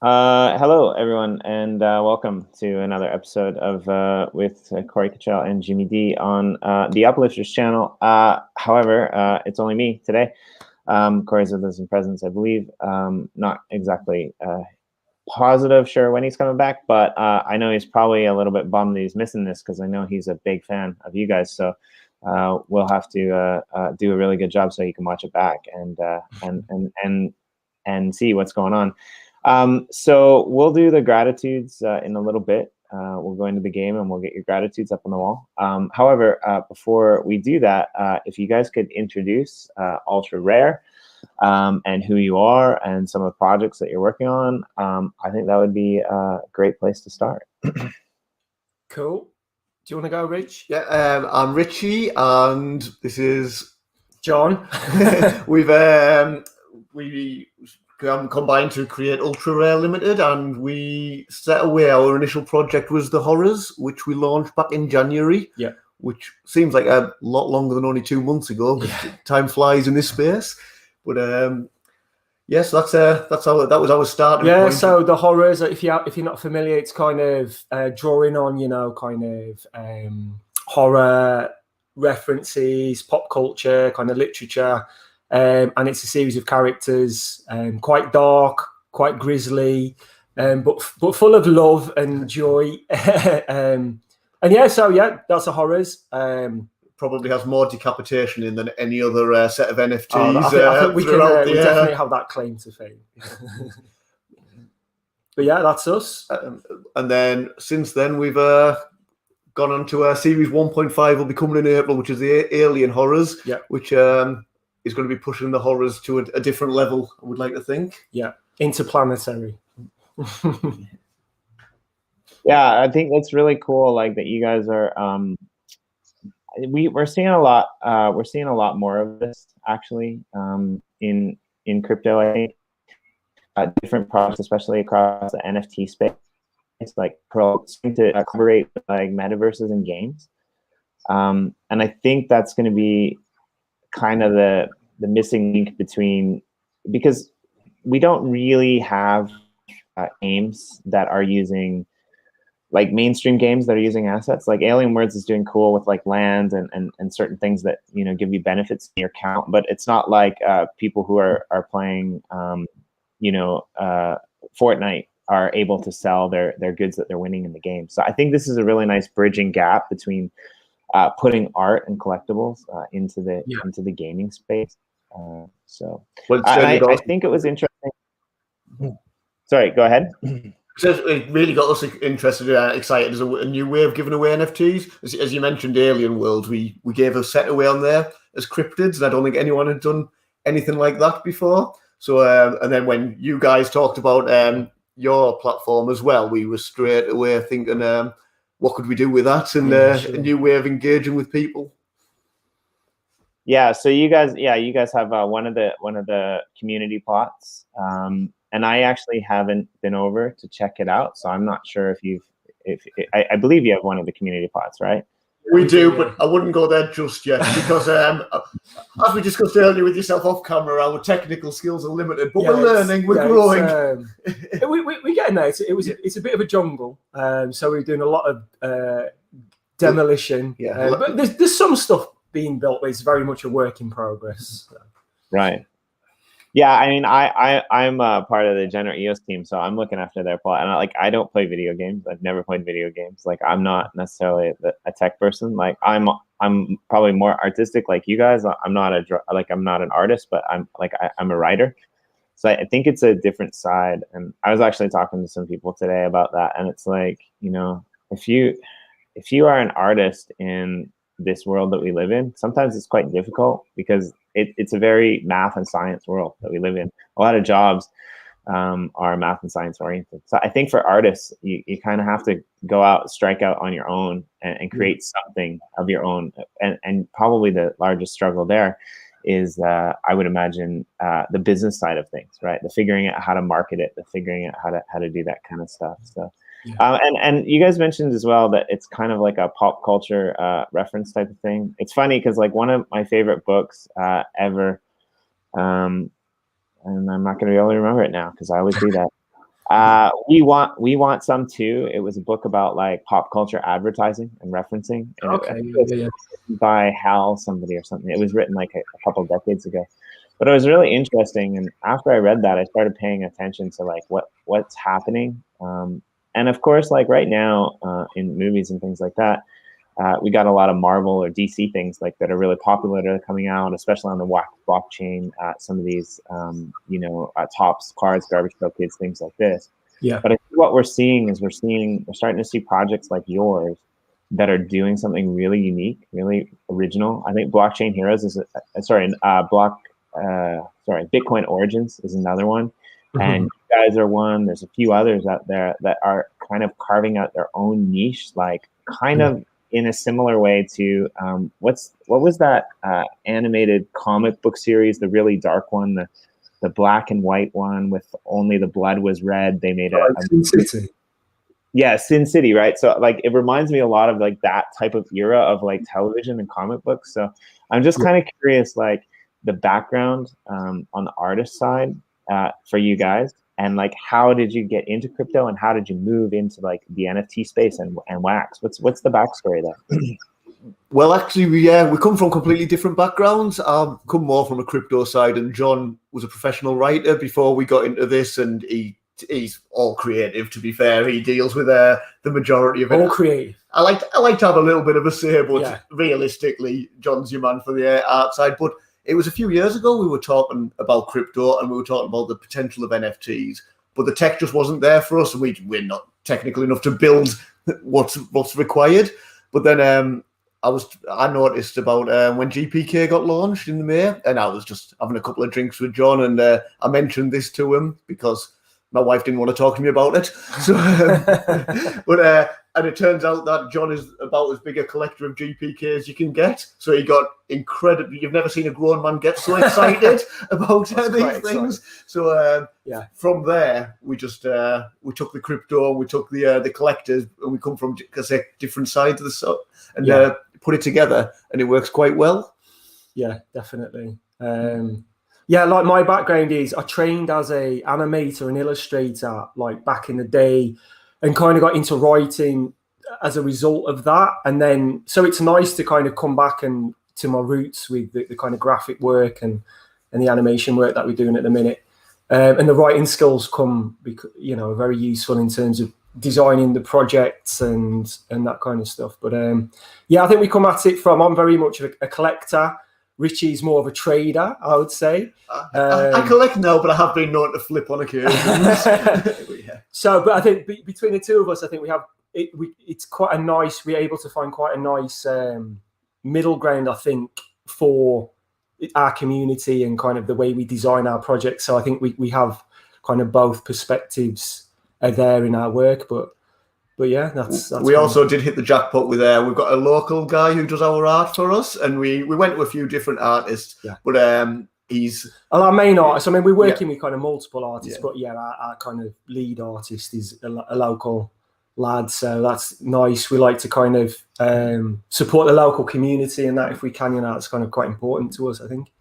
Hello, everyone, and welcome to another episode of with Corey, Cottrell and Jimmy D on the Uplifters channel. However, it's only me today. Corey's with us in presence, I believe. Not exactly sure when he's coming back, but I know he's probably a little bit bummed that he's missing this because I know he's a big fan of you guys. So we'll have to do a really good job so he can watch it back and see what's going on. So we'll do the gratitudes in a little bit. We'll go into the game and we'll get your gratitudes up on the wall. However, before we do that, if you guys could introduce Ultra Rare and who you are and some of the projects that you're working on, I think that would be a great place to start. Cool. Do you want to go, Rich? Yeah, I'm Richie, and this is John. we combined to create Ultra Rare Limited, and we set away. Our initial project was the Horrors, which we launched back in January. Yeah, which seems like a lot longer than only 2 months ago. Yeah. Time flies in this space, but yes, that was our starting point. Yeah, so the Horrors, if you're not familiar, it's kind of drawing on horror references, pop culture, kind of literature. And it's a series of characters, quite dark, quite grisly, but full of love and joy. And that's a Horrors. Probably has more decapitation in than any other set of NFTs. I think we definitely have that claim to fame. But yeah, that's us. And then since then, we've gone on to Series 1.5 will be coming in April, which is the Alien Horrors, which is going to be pushing the Horrors to a different level, I would like to think. Yeah, interplanetary. Yeah, I think that's really cool. Like that, you guys are. We're seeing a lot. We're seeing a lot more of this actually in crypto. I think different products, especially across the NFT space, it's like seem to collaborate with like metaverses and games. And I think that's going to be kind of the missing link between, because we don't really have games that are using, like mainstream games that are using assets. Like Alien Worlds is doing cool with like land and certain things that, you know, give you benefits in your account, but it's not like people who are playing Fortnite are able to sell their goods that they're winning in the game. So I think this is a really nice bridging gap between putting art and collectibles into the gaming space. So I think it was interesting. Sorry, go ahead. So it really got us interested and excited as a new way of giving away NFTs. As you mentioned, Alien World, we gave a set away on there as cryptids, and I don't think anyone had done anything like that before. So and then when you guys talked about your platform as well, we were straight away thinking, what could we do with that, and a new way of engaging with people. Yeah, so you guys have one of the community plots, and I actually haven't been over to check it out, so I'm not sure if I believe you have one of the community plots, right? We do, but I wouldn't go there just yet because, as we discussed earlier with yourself off camera, our technical skills are limited. But we're learning, we're growing. We're getting there. It's a bit of a jungle, so we're doing a lot of demolition. But there's some stuff being built, but it's very much a work in progress. So. Right. Yeah, I mean, I'm part of the General EOS team, so I'm looking after their plot. And I don't play video games. I've never played video games. Like, I'm not necessarily a tech person. Like, I'm probably more artistic, like you guys. I'm not an artist, but I'm a writer. So I think it's a different side. And I was actually talking to some people today about that. And it's like, you know, if you are an artist in this world that we live in, sometimes it's quite difficult because it's a very math and science world that we live in. A lot of jobs are math and science oriented. So I think for artists, you kind of have to go out, strike out on your own and create something of your own. And probably the largest struggle there is, I would imagine, the business side of things, right? The figuring out how to market it, the figuring out how to do that kind of stuff. So. And you guys mentioned as well that it's kind of like a pop culture reference type of thing. It's funny because like one of my favorite books ever, and I'm not going to be able to remember it now because I always do that. We want some too. It was a book about like pop culture advertising and referencing, and Okay, it was written by Hal somebody or something. It was written like a couple of decades ago, but it was really interesting. And after I read that, I started paying attention to like what's happening. And of course, like right now in movies and things like that, we got a lot of Marvel or DC things like that are really popular that are coming out, especially on the blockchain. Some of these, Tops, Cards, Garbage Pail Kids, things like this. Yeah. But I think what we're seeing is we're starting to see projects like yours that are doing something really unique, really original. I think Blockchain Heroes is Bitcoin Origins is another one. And you guys are one. There's a few others out there that are kind of carving out their own niche, like kind of in a similar way to what was that animated comic book series, the really dark one, the black and white one with only the blood was red. They made Sin City. Yeah, Sin City, right? So like it reminds me a lot of like that type of era of like television and comic books. So I'm just kind of curious, like the background on the artist side for you guys. And like, how did you get into crypto, and how did you move into like the NFT space and Wax? What's the backstory there? Well, actually, we come from completely different backgrounds. I've come more from a crypto side, and John was a professional writer before we got into this, and he's all creative. To be fair, he deals with the majority of it. All creative. I like to have a little bit of a say, but realistically, John's your man for the art side. But it was a few years ago we were talking about crypto, and we were talking about the potential of NFTs, but the tech just wasn't there for us, and we're not technical enough to build what's required. But then I noticed about when GPK got launched in the May, and I was just having a couple of drinks with John, and I mentioned this to him because my wife didn't want to talk to me about it. So, and it turns out that John is about as big a collector of GPK as you can get. So he got incredibly. You've never seen a grown man get so excited about these things. So from there, we just we took the crypto, we took the collectors, and we come from different sides of the and put it together, and it works quite well. Yeah, definitely. Like my background is I trained as a animator and illustrator like back in the day, and kind of got into writing as a result of that. And then so it's nice to kind of come back and to my roots with the kind of graphic work and the animation work that we're doing at the minute. And the writing skills are very useful in terms of designing the projects and that kind of stuff. But I think we come at it from, I'm very much a collector. Richie's more of a trader, I would say. I collect now, but I have been known to flip on occasions. So, but I think between the two of us, I think we have it's quite a nice. We're able to find quite a nice middle ground, I think, for our community and kind of the way we design our projects. So I think we have kind of both perspectives there in our work, but yeah, that's we also did hit the jackpot with we've got a local guy who does our art for us, and we went to a few different artists, but he's our main artist. I mean, we're working with kind of multiple artists, but our kind of lead artist is a local lad, so that's nice. We like to kind of support the local community, and that if we can, that's kind of quite important to us, I think.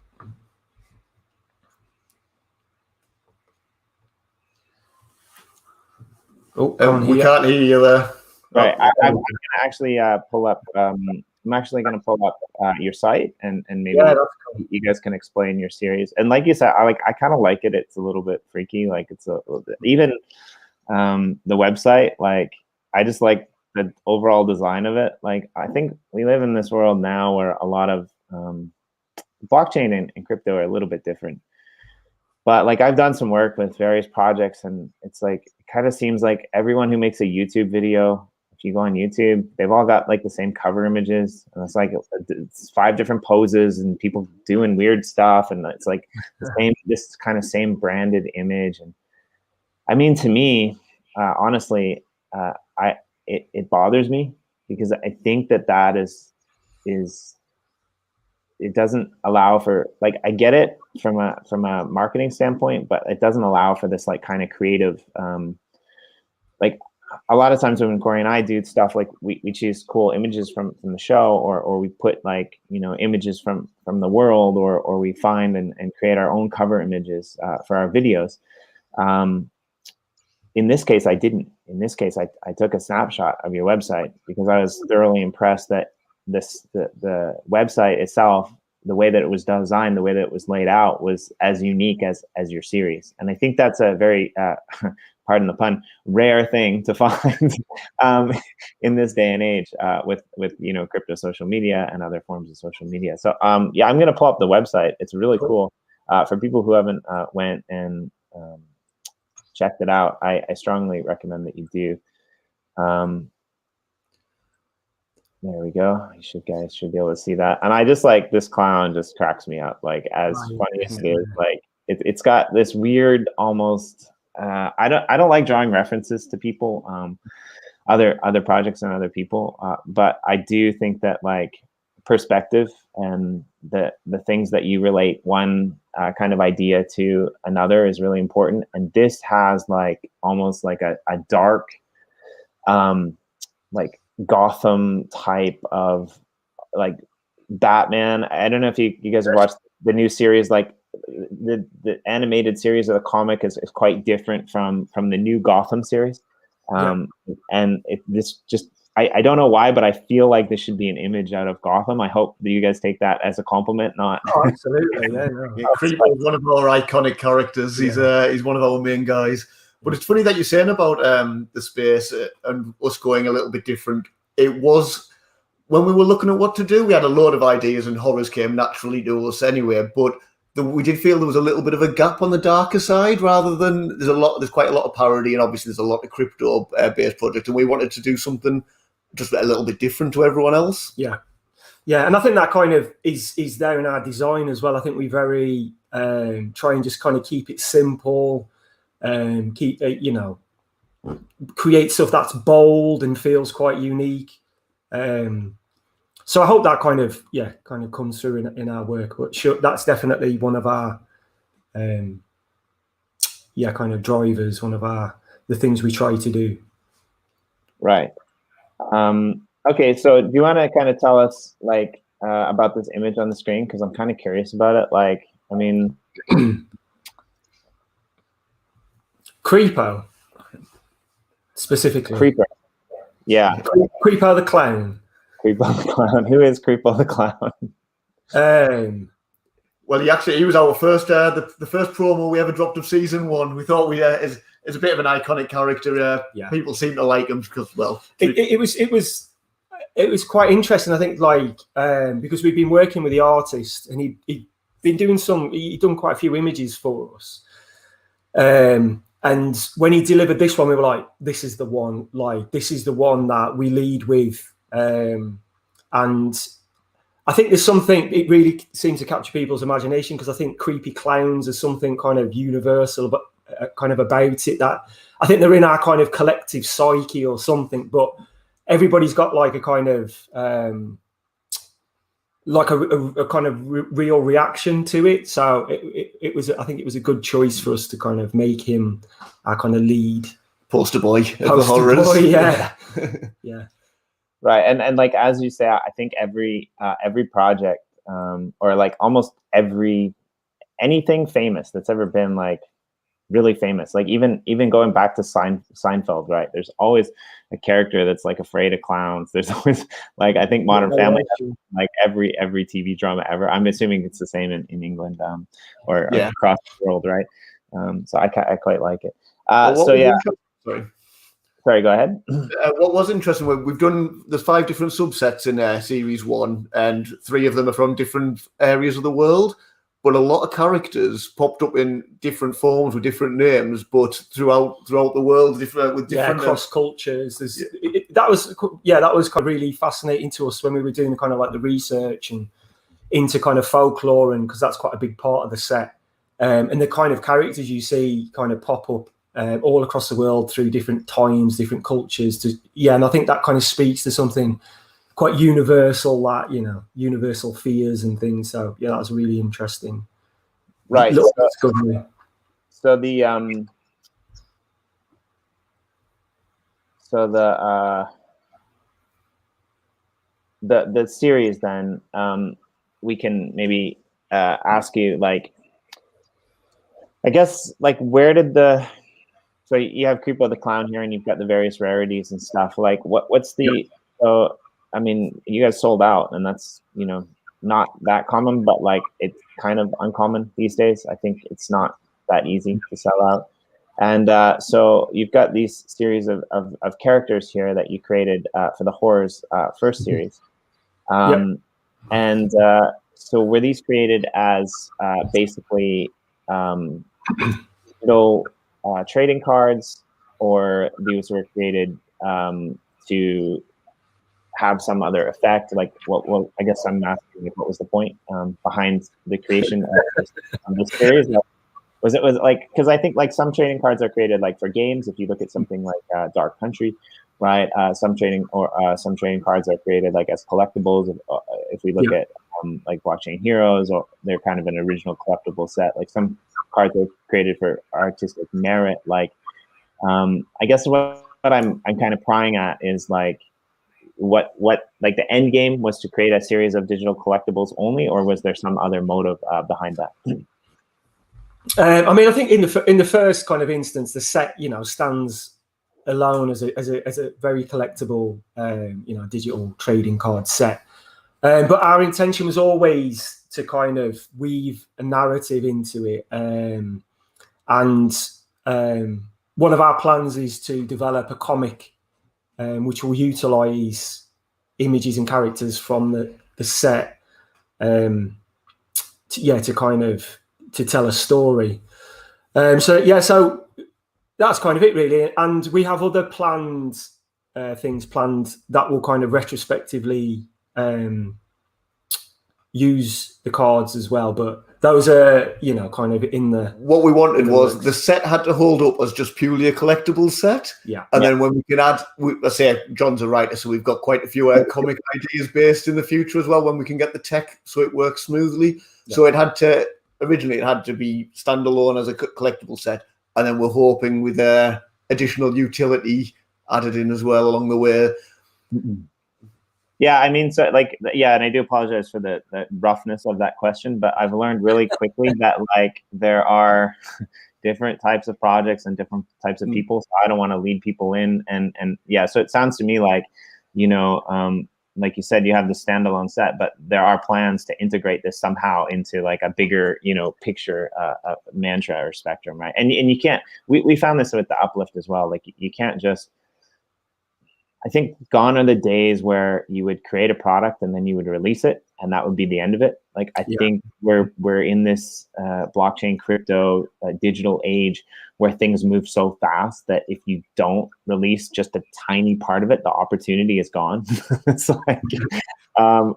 We can't hear you there. Right, I'm going to actually pull up. I'm actually going to pull up your site, and maybe you guys can explain your series. And like you said, I kind of like it. It's a little bit freaky. Like it's a little bit, even the website. Like I just like the overall design of it. Like I think we live in this world now where a lot of blockchain and crypto are a little bit different. But like I've done some work with various projects, and it's like it kind of seems like everyone who makes a YouTube video, if you go on YouTube, they've all got like the same cover images, and it's like it's 5 different poses and people doing weird stuff, and it's like this kind of same branded image. And I mean, to me, honestly, it bothers me because I think that is it doesn't allow for, like, I get it from a marketing standpoint, but it doesn't allow for this like kind of creative, like a lot of times when Corey and I do stuff, like we choose cool images from the show, or we put like, images from the world, or we find and create our own cover images for our videos. in this case, I didn't. In this case, I took a snapshot of your website because I was thoroughly impressed that the website itself, the way that it was designed, the way that it was laid out, was as unique as your series. And I think that's a very pardon the pun, rare thing to find in this day and age with crypto social media and other forms of social media. So yeah, I'm gonna pull up the website. It's really cool. For people who haven't went and checked it out, I strongly recommend that you do. There we go. You guys should be able to see that. And I just like this clown just cracks me up. Like as funny as it is, like it's got this weird almost. I don't like drawing references to people, other projects and other people, but I do think that like perspective and the things that you relate one kind of idea to another is really important. And this has like almost like a dark, like Gotham type of like Batman. I don't know if you guys have watched the new series, like the animated series of the comic is quite different from the new Gotham series. And this just, I don't know why, but I feel like this should be an image out of Gotham. I hope that you guys take that as a compliment, not. Oh, absolutely, yeah. No. Creeper is one of our iconic characters. Yeah. He's one of our main guys. But it's funny that you're saying about the space and us going a little bit different. It was when we were looking at what to do, we had a load of ideas and horrors came naturally to us anyway. But we did feel there was a little bit of a gap on the darker side, rather than there's quite a lot of parody, and obviously there's a lot of crypto based projects, and we wanted to do something just a little bit different to everyone else. Yeah, and I think that kind of is there in our design as well. I think we very try and just kind of keep it simple, keep it, create stuff that's bold and feels quite unique. So I hope that kind of comes through in our work. But sure, that's definitely one of our kind of drivers, one of the things we try to do. Right. Okay, so do you want to kind of tell us like about this image on the screen? Because I'm kind of curious about it. Like, I mean, Creepo, specifically. Creeper. Yeah. Creepo the clown. Creepo the clown. Who is Creepo the clown? Well, he was our first the first promo we ever dropped of season 1. We thought we is a bit of an iconic character. People seem to like him because it was quite interesting. I think because we've been working with the artist and he'd done quite a few images for us. And when he delivered this one, we were like, this is the one. Like, this is the one that we lead with. And I think there's something, it really seems to capture people's imagination, because I think creepy clowns is something kind of universal, but kind of about it, that I think they're in our kind of collective psyche or something, but everybody's got like a kind of like a kind of real reaction to it. So I think it was a good choice for us to kind of make him our kind of lead poster boy of the horrors. Yeah. Right, and like as you say, I think every project or like almost anything famous that's ever been like really famous, like even going back to Seinfeld, right? There's always a character that's like afraid of clowns. There's always like, I think Modern Family, like every TV drama ever. I'm assuming it's the same in England or across the world, right? So I quite like it. Sorry, go ahead. What was interesting, there's 5 different subsets in series 1, and 3 of them are from different areas of the world. But a lot of characters popped up in different forms with different names, but throughout the world, with different cross cultures. That was kind of really fascinating to us when we were doing kind of like the research and into kind of folklore, and because that's quite a big part of the set. And the kind of characters you see kind of pop up all across the world through different times, different cultures. And I think that kind of speaks to something quite universal, that universal fears and things. So that was really interesting. Right. So the series then, we can maybe ask you, like, I guess, like, where did the so you have Creepo the Clown here, and you've got the various rarities and stuff. Like, what's the? So, I mean, you guys sold out, and that's not that common, but like it's kind of uncommon these days. I think it's not that easy to sell out. And so you've got these series of characters here that you created for the Horrors first series. And so were these created as basically little trading cards, or these were created to have some other effect? Like, well, I guess I'm asking what was the point behind the creation of this series? Was it like, because I think like some trading cards are created like for games. If you look at something like Dark Country, right? Some trading cards are created like as collectibles. If we look at like Blockchain Heroes, or they're kind of an original collectible set. Like some cards are created for artistic merit. Like, I guess what I'm kind of prying at is like, what like the end game was to create a series of digital collectibles only, or was there some other motive behind that? I mean, I think in the first kind of instance, the set stands alone as a very collectible digital trading card set. But our intention was always to kind of weave a narrative into it, and one of our plans is to develop a comic which will utilize images and characters from the set, to tell a story. So that's kind of it really. And we have other things planned that will kind of retrospectively use the cards as well, but those are kind of in the. What we wanted was the set had to hold up as just purely a collectible set, and then when we can add, let's say John's a writer, so we've got quite a few comic ideas based in the future as well, when we can get the tech so it works smoothly. So originally it had to be standalone as a collectible set, and then we're hoping with additional utility added in as well along the way. Yeah, I mean, so like, and I do apologize for the roughness of that question, but I've learned really quickly that like there are different types of projects and different types of people. So I don't want to lead people in, and so it sounds to me like, like you said, you have the standalone set, but there are plans to integrate this somehow into like a bigger, picture mantra or spectrum, right? And you can't. We found this with the Uplift as well. Like you can't just. I think gone are the days where you would create a product and then you would release it and that would be the end of it. Like I think we're in this blockchain, crypto, digital age where things move so fast that if you don't release just a tiny part of it, the opportunity is gone. It's like,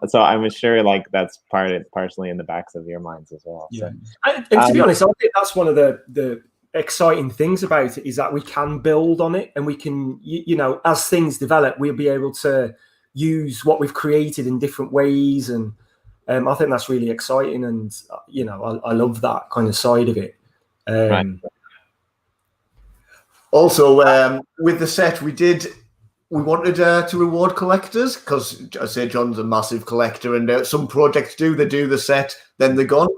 so I'm sure like that's partially in the backs of your minds as well. Yeah. So, and to be honest, I think that's one of the exciting things about it is that we can build on it, and we can, as things develop, we'll be able to use what we've created in different ways, and I think that's really exciting, and I love that kind of side of it. Right. Also, with the set, we wanted to reward collectors because I say John's a massive collector, and some projects do the set, then they're gone.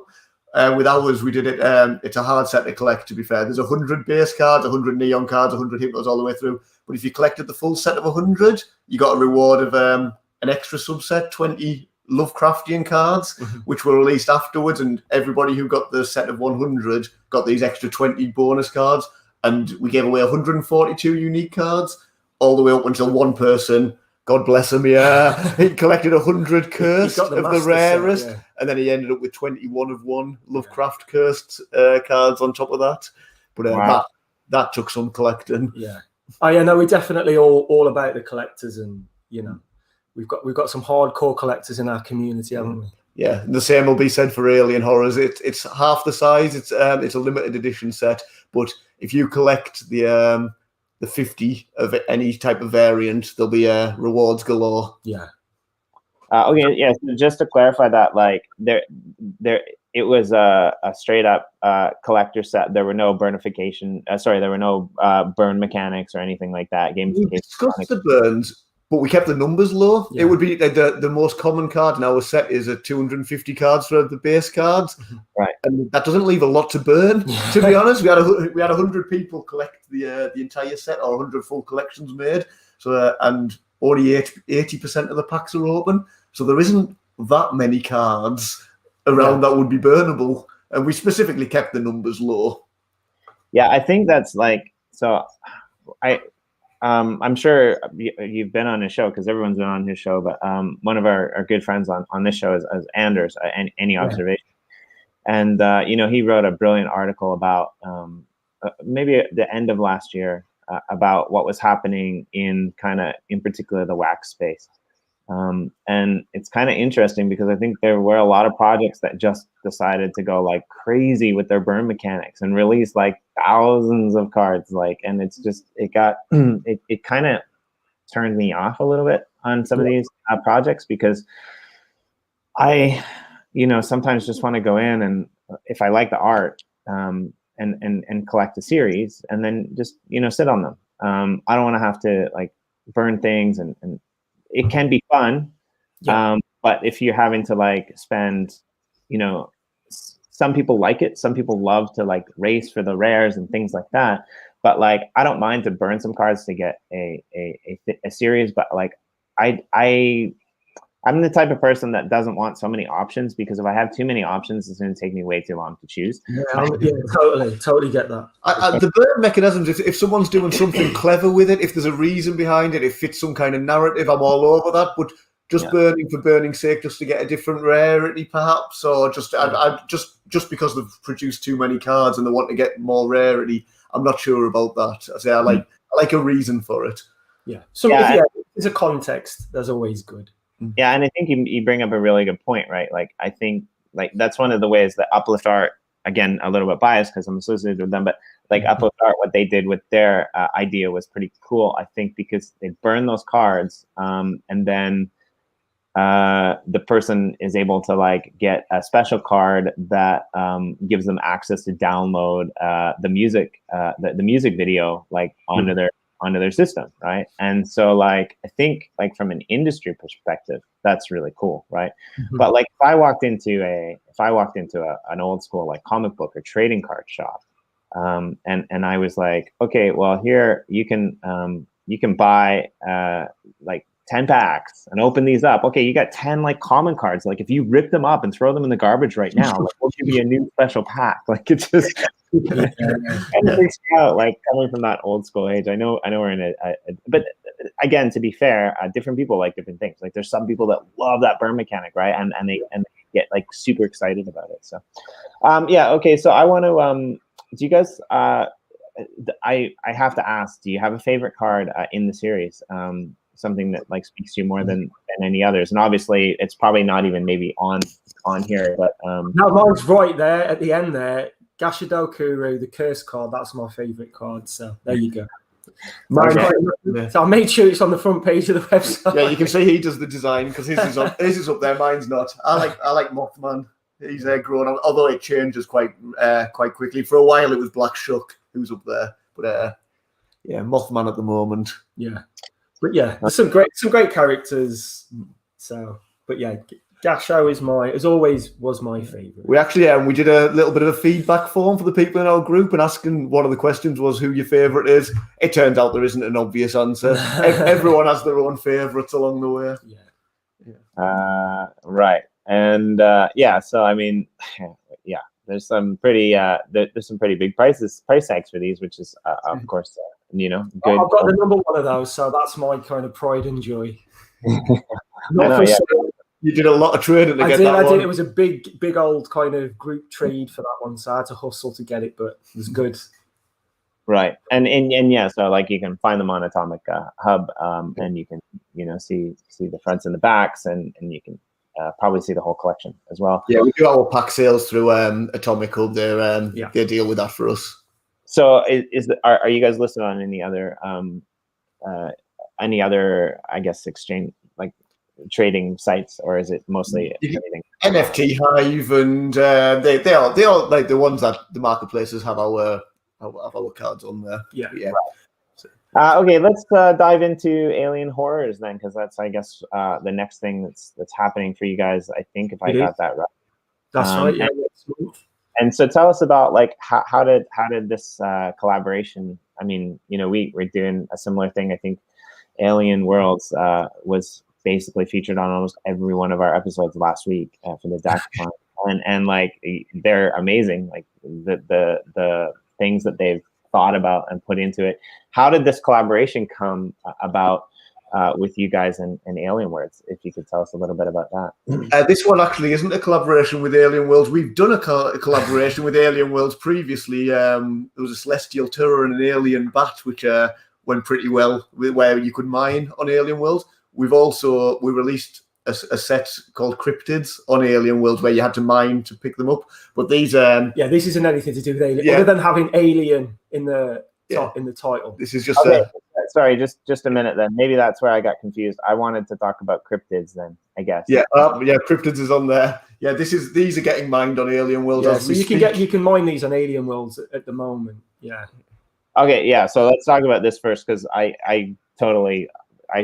With ours, we did it. It's a hard set to collect, to be fair. There's 100 base cards, 100 neon cards, 100 hippos all the way through. But if you collected the full set of 100, you got a reward of an extra subset, 20 Lovecraftian cards, which were released afterwards. And everybody who got the set of 100 got these extra 20 bonus cards. And we gave away 142 unique cards, all the way up until one person, God bless him, he collected 100 cursed of the rarest, and then he ended up with 21 of one Lovecraft cursed cards on top of that. But that took some collecting. Yeah. No, we're definitely all about the collectors, and we've got some hardcore collectors in our community, haven't we? Yeah, the same will be said for Alien Horrors. It's half the size. It's a limited edition set, but if you collect the 50 of any type of variant, there'll be rewards galore. Yeah. Okay. Yeah. So just to clarify that, like there, it was a straight up collector set. There were no burnification. There were no burn mechanics or anything like that. We discussed the burns. but we kept the numbers low. Yeah. It would be the most common card in our set is a 250 cards for the base cards, Right? and that doesn't leave a lot to burn. To be honest, we had 100 people collect the entire set, or 100 full collections made. So and only 80% of the packs are open. So there isn't that many cards around that would be burnable, and we specifically kept the numbers low. Yeah, I think that's like, so I'm sure you've been on his show, because everyone's been on his show, but one of our good friends on this show is Anders, Any Observation. And, he wrote a brilliant article about maybe at the end of last year about what was happening in particular the wax space. And it's kind of interesting because I think there were a lot of projects that just decided to go like crazy with their burn mechanics and release like thousands of cards, and it's just, it kind of turned me off a little bit on some of these projects, because I sometimes just want to go in, and if I like the art, and collect a series, and then just sit on them. I don't want to have to like burn things, and it can be fun, but if you're having to like spend, some people like it, some people love to like race for the rares and things like that, but like I don't mind to burn some cards to get a series, but like I'm the type of person that doesn't want so many options, because if I have too many options, it's going to take me way too long to choose. Totally get that. The burn mechanisms, if someone's doing something clever with it, if there's a reason behind it, if it's some kind of narrative, I'm all over that. But just burning for burning's sake, just to get a different rarity, perhaps, or just because they've produced too many cards and they want to get more rarity, I'm not sure about that. I say I like a reason for it. Yeah. So if there's a context, that's always good. Yeah, and I think you bring up a really good point, right? Like, I think like that's one of the ways that Uplift Art, again, a little bit biased because I'm associated with them, but like Uplift Art, what they did with their idea was pretty cool, I think, because they burn those cards, and then the person is able to like get a special card that gives them access to download the music video like onto their system, right? And so like I think like from an industry perspective, that's really cool, right? But like if I walked into an old school like comic book or trading card shop, and I was like, okay, well here you can buy like 10 packs and open these up. Okay, you got 10 like common cards. Like if you rip them up and throw them in the garbage right now, like we'll give you a new special pack. Like it's just and it freaks me out, like coming from that old school age. I know we're in but again, to be fair, different people like different things. Like there's some people that love that burn mechanic, right? And they get like super excited about it. So okay. So I want to do you guys I have to ask, do you have a favorite card in the series? Something that like speaks to you more than any others, and obviously it's probably not even maybe on here, but no, mine's right there at the end there. Gashadokuru, the curse card, that's my favorite card, so there you go. So I made sure it's on the front page of the website. Yeah, you can see he does the design because his is up there, mine's not. I like Mothman. He's grown on, although it changes quite quickly. For a while it was Black Shuck who's up there, but Mothman at the moment. Yeah. But yeah, there's some great characters. So, but yeah, Gasho as always was my favorite. We actually we did a little bit of a feedback form for the people in our group, and asking one of the questions was who your favorite is. It turns out there isn't an obvious answer. Everyone has their own favorites along the way. Right, and so I mean, there's some pretty big price tags for these, which is of course good. I've got the number one of those, so that's my kind of pride and joy. You did a lot of trading to get that one. I did. It was a big old kind of group trade for that one, so I had to hustle to get it, but it was good. Right, and so like you can find them on Atomic Hub, and you can see the fronts and the backs, and you can probably see the whole collection as well. Yeah, we do our pack sales through Atomic Hub. They deal with that for us. So are you guys listed on any other I guess exchange like trading sites, or is it mostly NFT Hive, and they all like the ones that the marketplaces have our cards on there. Yeah. Right. Okay, let's dive into Alien Horrors then, because that's, I guess, the next thing that's happening for you guys. I think if I got that right. That's right. Yeah. And so tell us about like how did this collaboration? I mean, you know, we're doing a similar thing. I think Alien Worlds was basically featured on almost every one of our episodes last week for the DAC and like they're amazing. Like the things that they've thought about and put into it. How did this collaboration come about with you guys and Alien Worlds? If you could tell us a little bit about that. This one actually isn't a collaboration with Alien Worlds. We've done a collaboration with Alien Worlds previously. There was a Celestial Terror and an Alien Bat, which went pretty well, where you could mine on Alien Worlds. We released a set called Cryptids on Alien Worlds where you had to mine to pick them up. But these this isn't anything to do with Alien, other than having Alien in the in the title. This is just sorry, just a minute then. Maybe that's where I got confused. I wanted to talk about Cryptids then, I guess. Yeah, Cryptids is on there. Yeah, these are getting mined on Alien Worlds. Yeah, so you can mine these on Alien Worlds at the moment. Yeah. Okay, yeah. So let's talk about this first, because I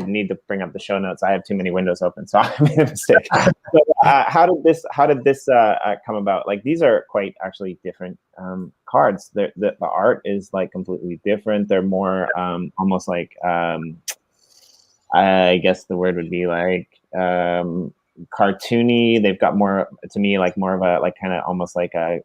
need to bring up the show notes. I have too many windows open, so I made a mistake. So, how did this come about? Like, these are quite actually different cards. The art is like completely different. They're more almost like I guess the word would be like cartoony. They've got more, to me, like more of a like kind of almost like a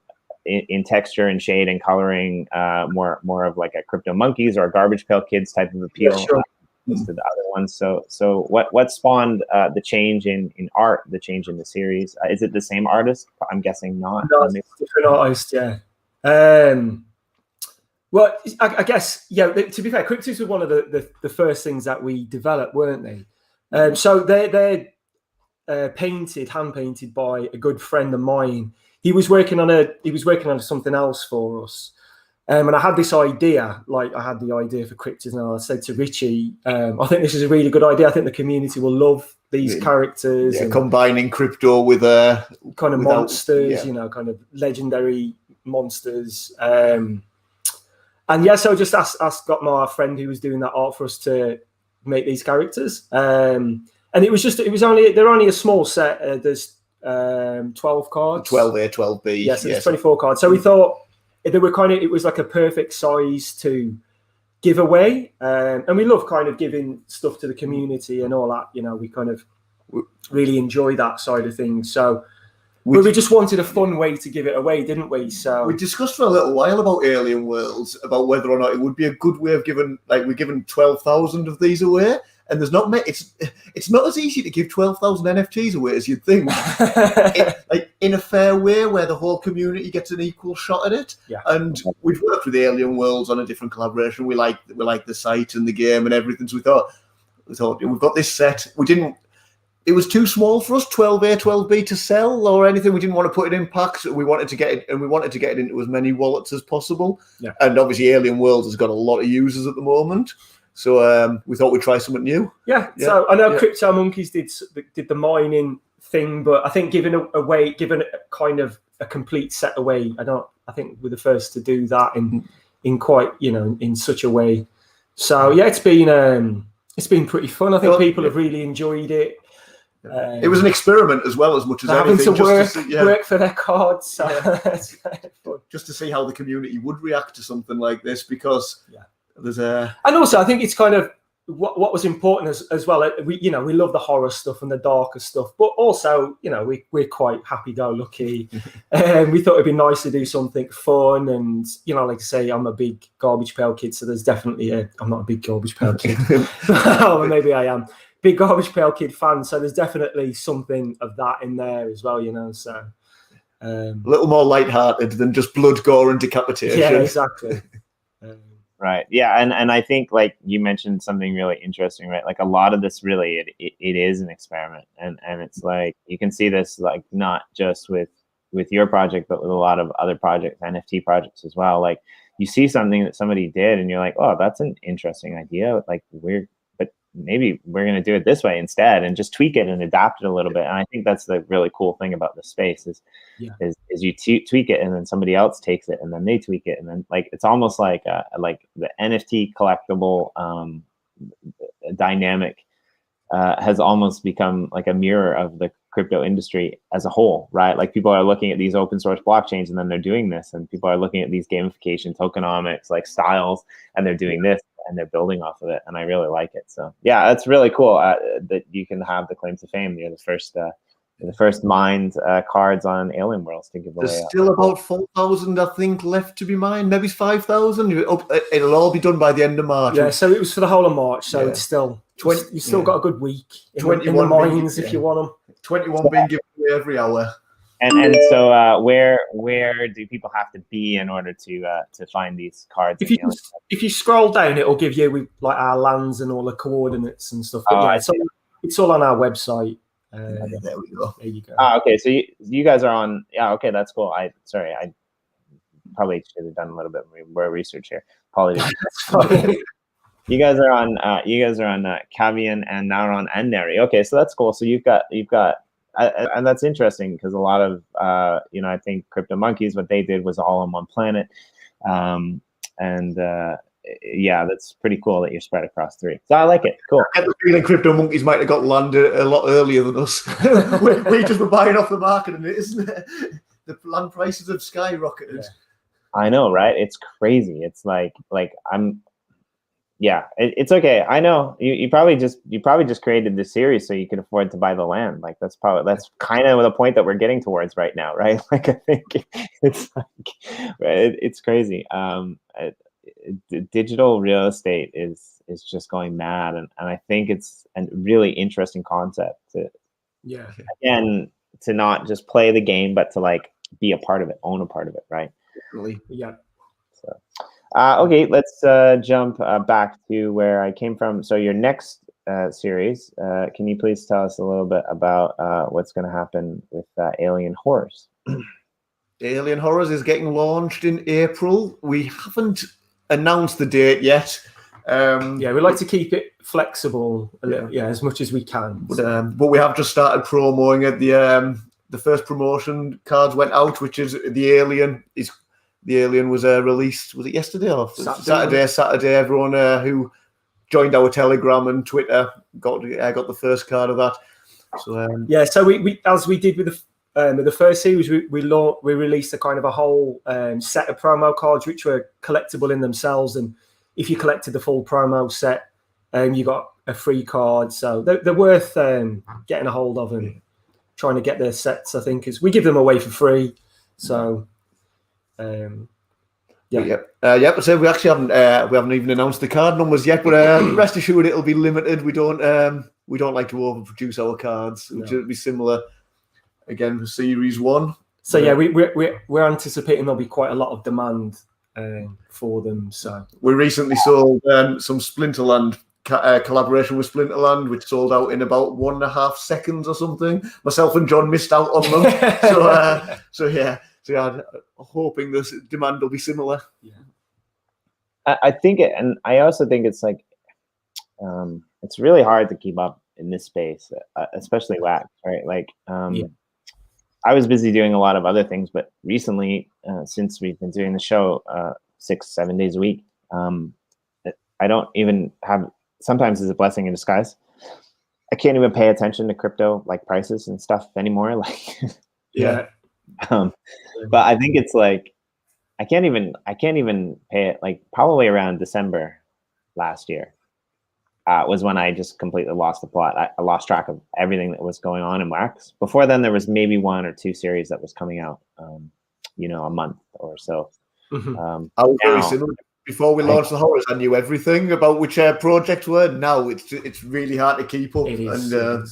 in texture and shade and coloring, more of like a Crypto Monkeys or a Garbage Pail Kids type of appeal. Yeah, sure. To the other ones. So what spawned the change in art, the change in the series? Is it the same artist? I'm guessing not. No, different artist, yeah. Well, I guess, yeah, to be fair, Cryptids were one of the first things that we developed, weren't they? So they're hand painted by a good friend of mine. He was working on something else for us. And I had this idea, I had the idea for Cryptids, and I said to Richie, I think this is a really good idea. I think the community will love these characters. Yeah, and combining crypto with kind of monsters, kind of legendary monsters. So just got my friend who was doing that art for us to make these characters. And they're only a small set. There's 12 cards. 12A, 12B. Yes, there's 24 cards. So we thought, it was like a perfect size to give away, and we love kind of giving stuff to the community and all that. We kind of really enjoy that side of things. So we just wanted a fun way to give it away, didn't we? So we discussed for a little while about Alien Worlds, about whether or not it would be a good way of giving, we're giving 12,000 of these away. And there's not it's not as easy to give 12,000 NFTs away as you'd think. In a fair way, where the whole community gets an equal shot at it. Yeah. And we've worked with Alien Worlds on a different collaboration. We like the site and the game and everything. So we thought we've got this set. It was too small for us, 12A, 12B to sell or anything. We didn't want to put it in packs. We wanted to get it, and we wanted to get it into as many wallets as possible. Yeah. And obviously, Alien Worlds has got a lot of users at the moment. So we thought we'd try something new. Yeah. So I know Crypto Monkeys did the mining thing, but I think giving kind of a complete set away, I think we're the first to do that in quite, in such a way. So yeah, it's been pretty fun. I think people have really enjoyed it. It was an experiment as well, as much as having anything. Work for their cards. So it's fun. Just to see how the community would react to something like this, because there's and also I think it's kind of what was important as well. We love the horror stuff and the darker stuff, but also we're quite happy-go-lucky, and we thought it'd be nice to do something fun. And like I say, I'm a big Garbage Pail Kid, so there's definitely I'm not a big Garbage Pail Kid. Oh, maybe I am. Big Garbage Pail Kid fan, so there's definitely something of that in there as well, so a little more lighthearted than just blood, gore and decapitation. Yeah, exactly. Right. Yeah. And I think, like, you mentioned something really interesting, right? Like, a lot of this really, it is an experiment. And it's like, you can see this, like, not just with your project, but with a lot of other projects, NFT projects as well. Like, you see something that somebody did and you're like, oh, that's an interesting idea. Like, maybe we're going to do it this way instead and just tweak it and adapt it a little bit. And I think that's the really cool thing about the space is you tweak it and then somebody else takes it and then they tweak it. And then like, it's almost like the NFT collectible dynamic has almost become like a mirror of the crypto industry as a whole, right? Like people are looking at these open source blockchains and then they're doing this, and people are looking at these gamification tokenomics like styles and they're doing this and they're building off of it. And I really like it. So yeah, that's really cool that you can have the claim to fame. You're the first mined cards on Alien Worlds to give away. There's still about 4,000, I think, left to be mined. Maybe 5,000. It'll all be done by the end of March. Yeah, so it was for the whole of March. So it's still you've still got a good week in the mines if you want them. 21 being given away every hour. And so where do people have to be in order to find these cards? If you scroll down, it'll give you like our lands and all the coordinates and stuff. But it's all on our website. There we go. There you go. Okay, so you guys are on. Yeah, okay, that's cool. I probably should have done a little bit more research here. Apologies. You guys are on Cavian and Nauron and Neri. Okay, so that's cool. So you've got and that's interesting because a lot of I think Crypto Monkeys, what they did was all on one planet, yeah, that's pretty cool that you're spread across 3. So I like it. Cool. I get the feeling Crypto Monkeys might have got landed a lot earlier than us. we just were buying off the market, and isn't it? The land prices have skyrocketed. Yeah. I know, right? It's crazy. It's like I'm. Yeah, it's okay. I know you probably just created this series so you can afford to buy the land. Like that's kind of the point that we're getting towards right now, right? Like I think it's it's crazy. Digital real estate is just going mad, and I think it's a really interesting concept to not just play the game, but to like be a part of it, own a part of it, right? Really, yeah. So. Okay, let's jump back to where I came from. So your next series, can you please tell us a little bit about what's going to happen with Alien Horrors? Alien Horrors is getting launched in April. We haven't announced the date yet. We like to keep it flexible a little, as much as we can. But we have just started promoting it. The first promotion cards went out, which is the Alien is. The Alien was released, was it yesterday or Saturday? Everyone who joined our Telegram and Twitter got the first card of that. So so we as we did with the first series, we released a kind of a whole set of promo cards which were collectible in themselves, and if you collected the full promo set, you got a free card. So they're worth getting a hold of and trying to get their sets. I think because we give them away for free. So. So we actually haven't even announced the card numbers yet, but rest assured it'll be limited. We don't like to overproduce our cards, which will be similar again for Series 1. So we're anticipating there'll be quite a lot of demand for them. So we recently sold some Splinterland collaboration with Splinterland, which sold out in about 1.5 seconds or something. Myself and John missed out on them. So I'm hoping this demand will be similar. Yeah, I think it, and I also think it's like it's really hard to keep up in this space, especially wax, right? Like I was busy doing a lot of other things, but recently, since we've been doing the show 6-7 days a week, I don't even have. Sometimes it's a blessing in disguise. I can't even pay attention to crypto like prices and stuff anymore. Like but I think it's like I can't even pay it. Like probably around December last year was when I just completely lost the plot. I lost track of everything that was going on in wax. Before then, there was maybe 1 or 2 series that was coming out, a month or so. I was very similar. Before we launched the Horrors, I knew everything about which projects were. Now it's really hard to keep up. And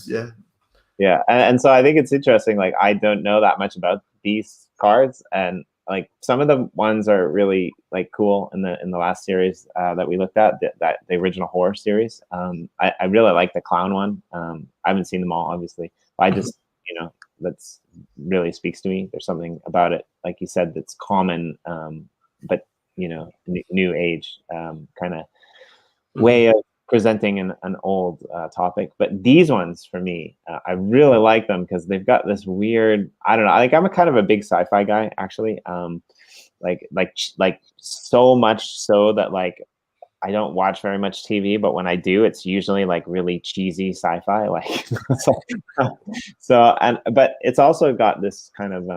so I think it's interesting. Like I don't know that much about these cards, and like some of the ones are really like cool in the last series that we looked at, the original Horror series. I really like the clown one. I haven't seen them all, obviously, but I just that's really speaks to me. There's something about it, like you said, that's common, but new age kind of way of presenting an old topic. But these ones for me, I really like them because they've got this weird, I don't know, like I'm a kind of a big sci-fi guy actually, like so much so that like I don't watch very much TV, but when I do, it's usually like really cheesy sci-fi, like but it's also got this kind of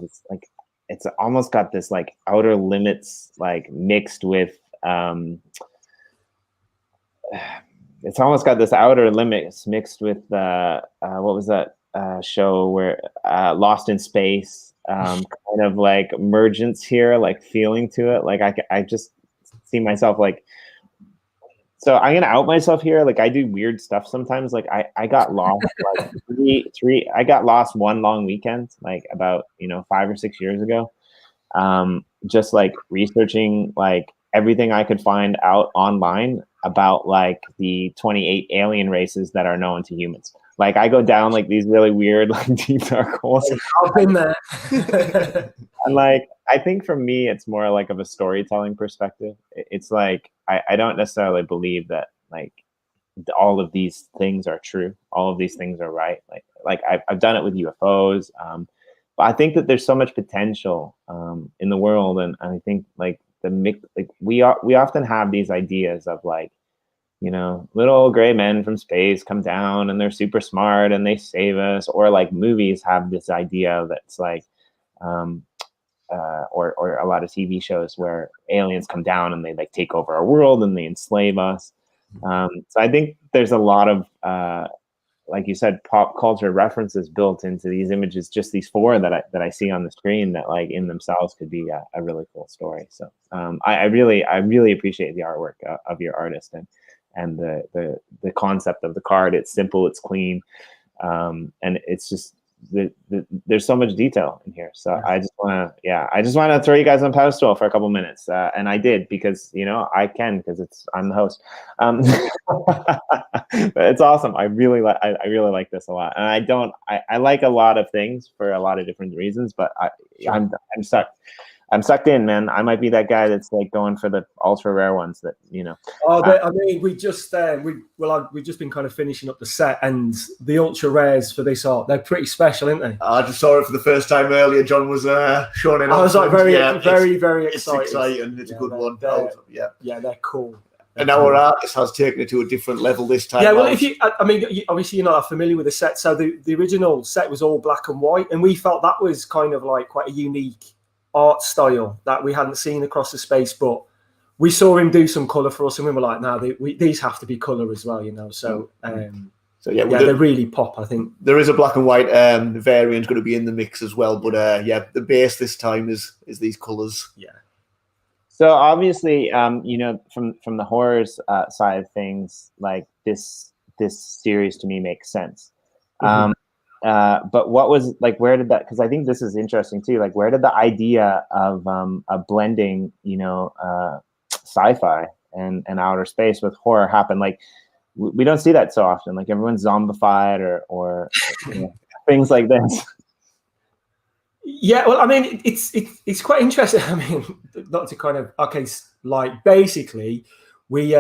it's like it's almost got this like outer limits like mixed with it's almost got this outer limits mixed with what was that show where Lost in Space, kind of like emergence here, like feeling to it. Like I just see myself like, so I'm gonna out myself here. Like I do weird stuff sometimes. Like I got lost like I got lost one long weekend, like about 5 or 6 years ago. Just like researching like everything I could find out online about like the 28 alien races that are known to humans. Like I go down like these really weird, like deep dark holes. I've been there. And like, I think for me, it's more like of a storytelling perspective. It's like, I don't necessarily believe that like all of these things are true. All of these things are right. Like I've done it with UFOs. But I think that there's so much potential in the world. And I think like we often have these ideas of like, little gray men from space come down and they're super smart and they save us, or like movies have this idea that's like, or a lot of TV shows where aliens come down and they like take over our world and they enslave us. So I think there's a lot of, like you said, pop culture references built into these images, just these 4 that I see on the screen that like in themselves could be a really cool story. So I really appreciate the artwork of your artist and the concept of the card. It's simple, it's clean, and it's just there's so much detail in here. So I just want to throw you guys on pedestal for a couple minutes, and I did because I can because I'm the host. But it's awesome. I really like this a lot, and I like a lot of things for a lot of different reasons. But I'm stuck. I'm sucked in, man. I might be that guy that's like going for the ultra rare ones that. I mean, we've just been kind of finishing up the set, and the ultra rares for this art, they're pretty special, aren't they? I just saw it for the first time earlier. John was showing it. I was like very excited. It's exciting. It's a good one. They're cool. And now our artist has taken it to a different level this time. Yeah, well, obviously you're not familiar with the set. So the original set was all black and white, and we felt that was kind of like quite a unique art style that we hadn't seen across the space. But we saw him do some color for us, and we were like, "No, these have to be color as well," So, they really pop. I think there is a black and white variant going to be in the mix as well. But the base this time is these colors. Yeah. So obviously, from the horrors side of things, like this series to me makes sense. But what was like? Where did that? Because I think this is interesting too. Like, where did the idea of blending, sci-fi and outer space with horror happen? Like, we don't see that so often. Like, everyone's zombified or things like this. Yeah, well, I mean, it's quite interesting. I mean, not to kind of like basically, we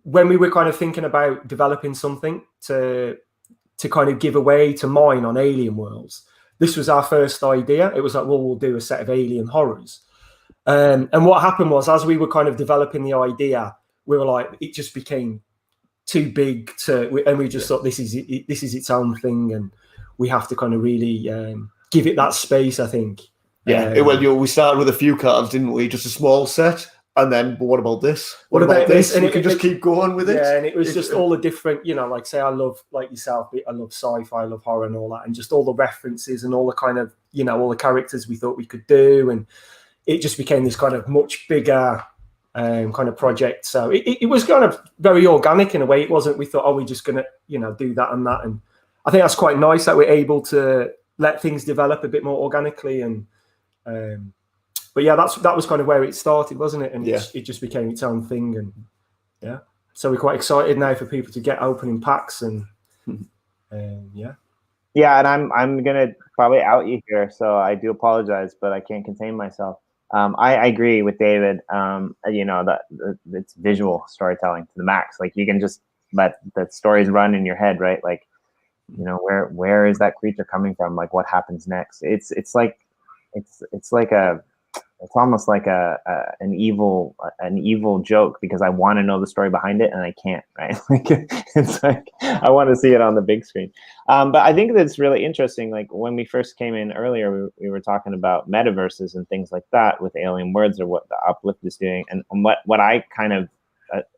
when we were kind of thinking about developing something to kind of give away to mine on alien worlds, this was our first idea. It was like, well, we'll do a set of alien horrors. And what happened was, as we were kind of developing the idea, we were like, it just became too big and we just thought this is its own thing, and we have to kind of really give it that space, I think. Yeah, we started with a few cards, didn't we? Just a small set. And then, but what about this? What about this? And you can just keep going with it. Yeah, and it was just all the different, like say I love, like yourself, I love sci-fi, I love horror and all that, and just all the references and all the kind of, all the characters we thought we could do. And it just became this kind of much bigger kind of project. So it was kind of very organic in a way. It wasn't, we thought, we're just going to, do that and that. And I think that's quite nice that we're able to let things develop a bit more organically. And, but yeah, that was kind of where it started, wasn't it? And it just became its own thing. And yeah, so we're quite excited now for people to get opening packs and yeah. Yeah, and I'm gonna probably out you here, so I do apologize, but I can't contain myself. I agree with David. You know, that it's visual storytelling to the max. Like you can just let the stories run in your head, right? Like, you know, where is that creature coming from? Like, what happens next? It's almost like an evil joke, because I want to know the story behind it and I can't, right? Like, it's like I want to see it on the big screen. But I think that's really interesting. Like when we first came in earlier, we were talking about metaverses and things like that with Alien Words, or what the Uplift is doing, and what I kind of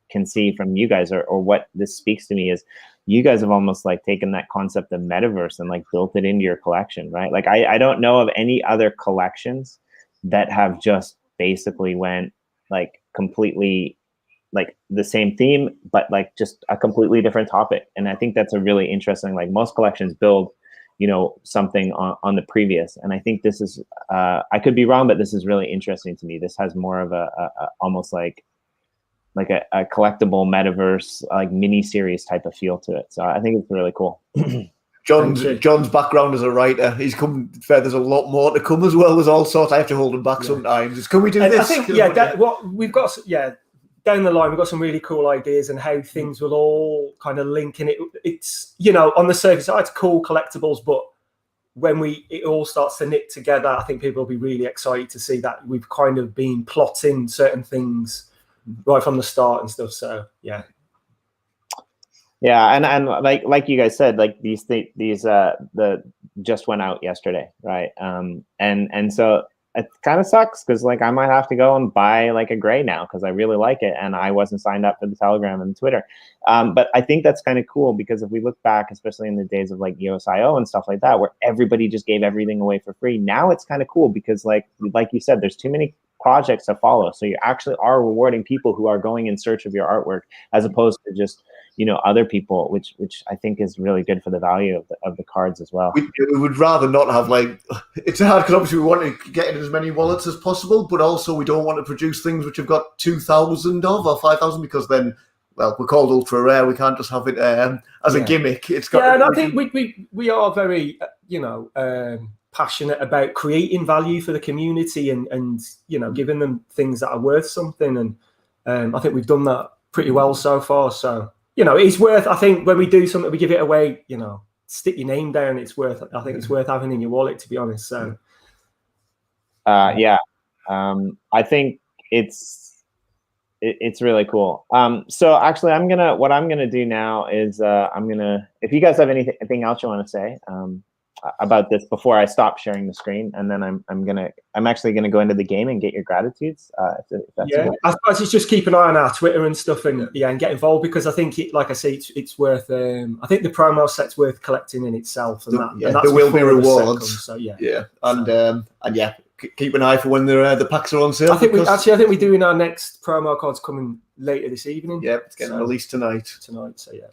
can see from you guys, or what this speaks to me, is you guys have almost like taken that concept of metaverse and like built it into your collection, right? Like I don't know of any other collections that have just basically went like completely like the same theme, but like just a completely different topic. And I think that's a really interesting, like most collections build, you know, something on the previous. And I think this is, I could be wrong, but this is really interesting to me. This has more of a almost like a collectible metaverse, like mini series type of feel to it. So I think it's really cool. John's background as a writer, he's come. There's a lot more to come as well. There's all sorts. I have to hold him back sometimes. Can we do this? I think what we've got, down the line, we've got some really cool ideas and how things will all kind of link. And it's, you know, on the surface, it's cool collectibles, but when it all starts to knit together, I think people will be really excited to see that we've kind of been plotting certain things right from the start and stuff. So yeah. Yeah, and like you guys said, like these the just went out yesterday, right? And so it kind of sucks, because like I might have to go and buy like a gray now because I really like it, and I wasn't signed up for the Telegram and Twitter. But I think that's kind of cool, because if we look back, especially in the days of like EOS.IO and stuff like that, where everybody just gave everything away for free, now it's kind of cool because like you said, there's too many projects to follow, so you actually are rewarding people who are going in search of your artwork, as opposed to just, you know, other people, which I think is really good for the value of the cards as well. We would rather not have, like, it's hard because obviously we want to get in as many wallets as possible, but also we don't want to produce things which have got 2,000 of or 5,000, because then, well, we're called ultra rare. We can't just have it as a gimmick. It's got. Yeah, and I think we are very, you know, passionate about creating value for the community and you know, giving them things that are worth something, and I think we've done that pretty well so far. So, you know, it's worth, I think when we do something, we give it away, you know, stick your name down. It's worth, I think it's worth having in your wallet, to be honest. So I think it's really cool. So actually what I'm gonna do now is if you guys have anything else you want to say about this before I stop sharing the screen, and then I'm actually gonna go into the game and get your gratitudes. If that's yeah, I suppose just keep an eye on our Twitter and stuff, and and get involved, because I think like I say, it's worth. I think the promo set's worth collecting in itself, and that's there will be rewards. So and keep an eye for when the packs are on sale. I think we're doing our next promo cards coming later this evening. Yeah, it's getting released tonight. So yeah,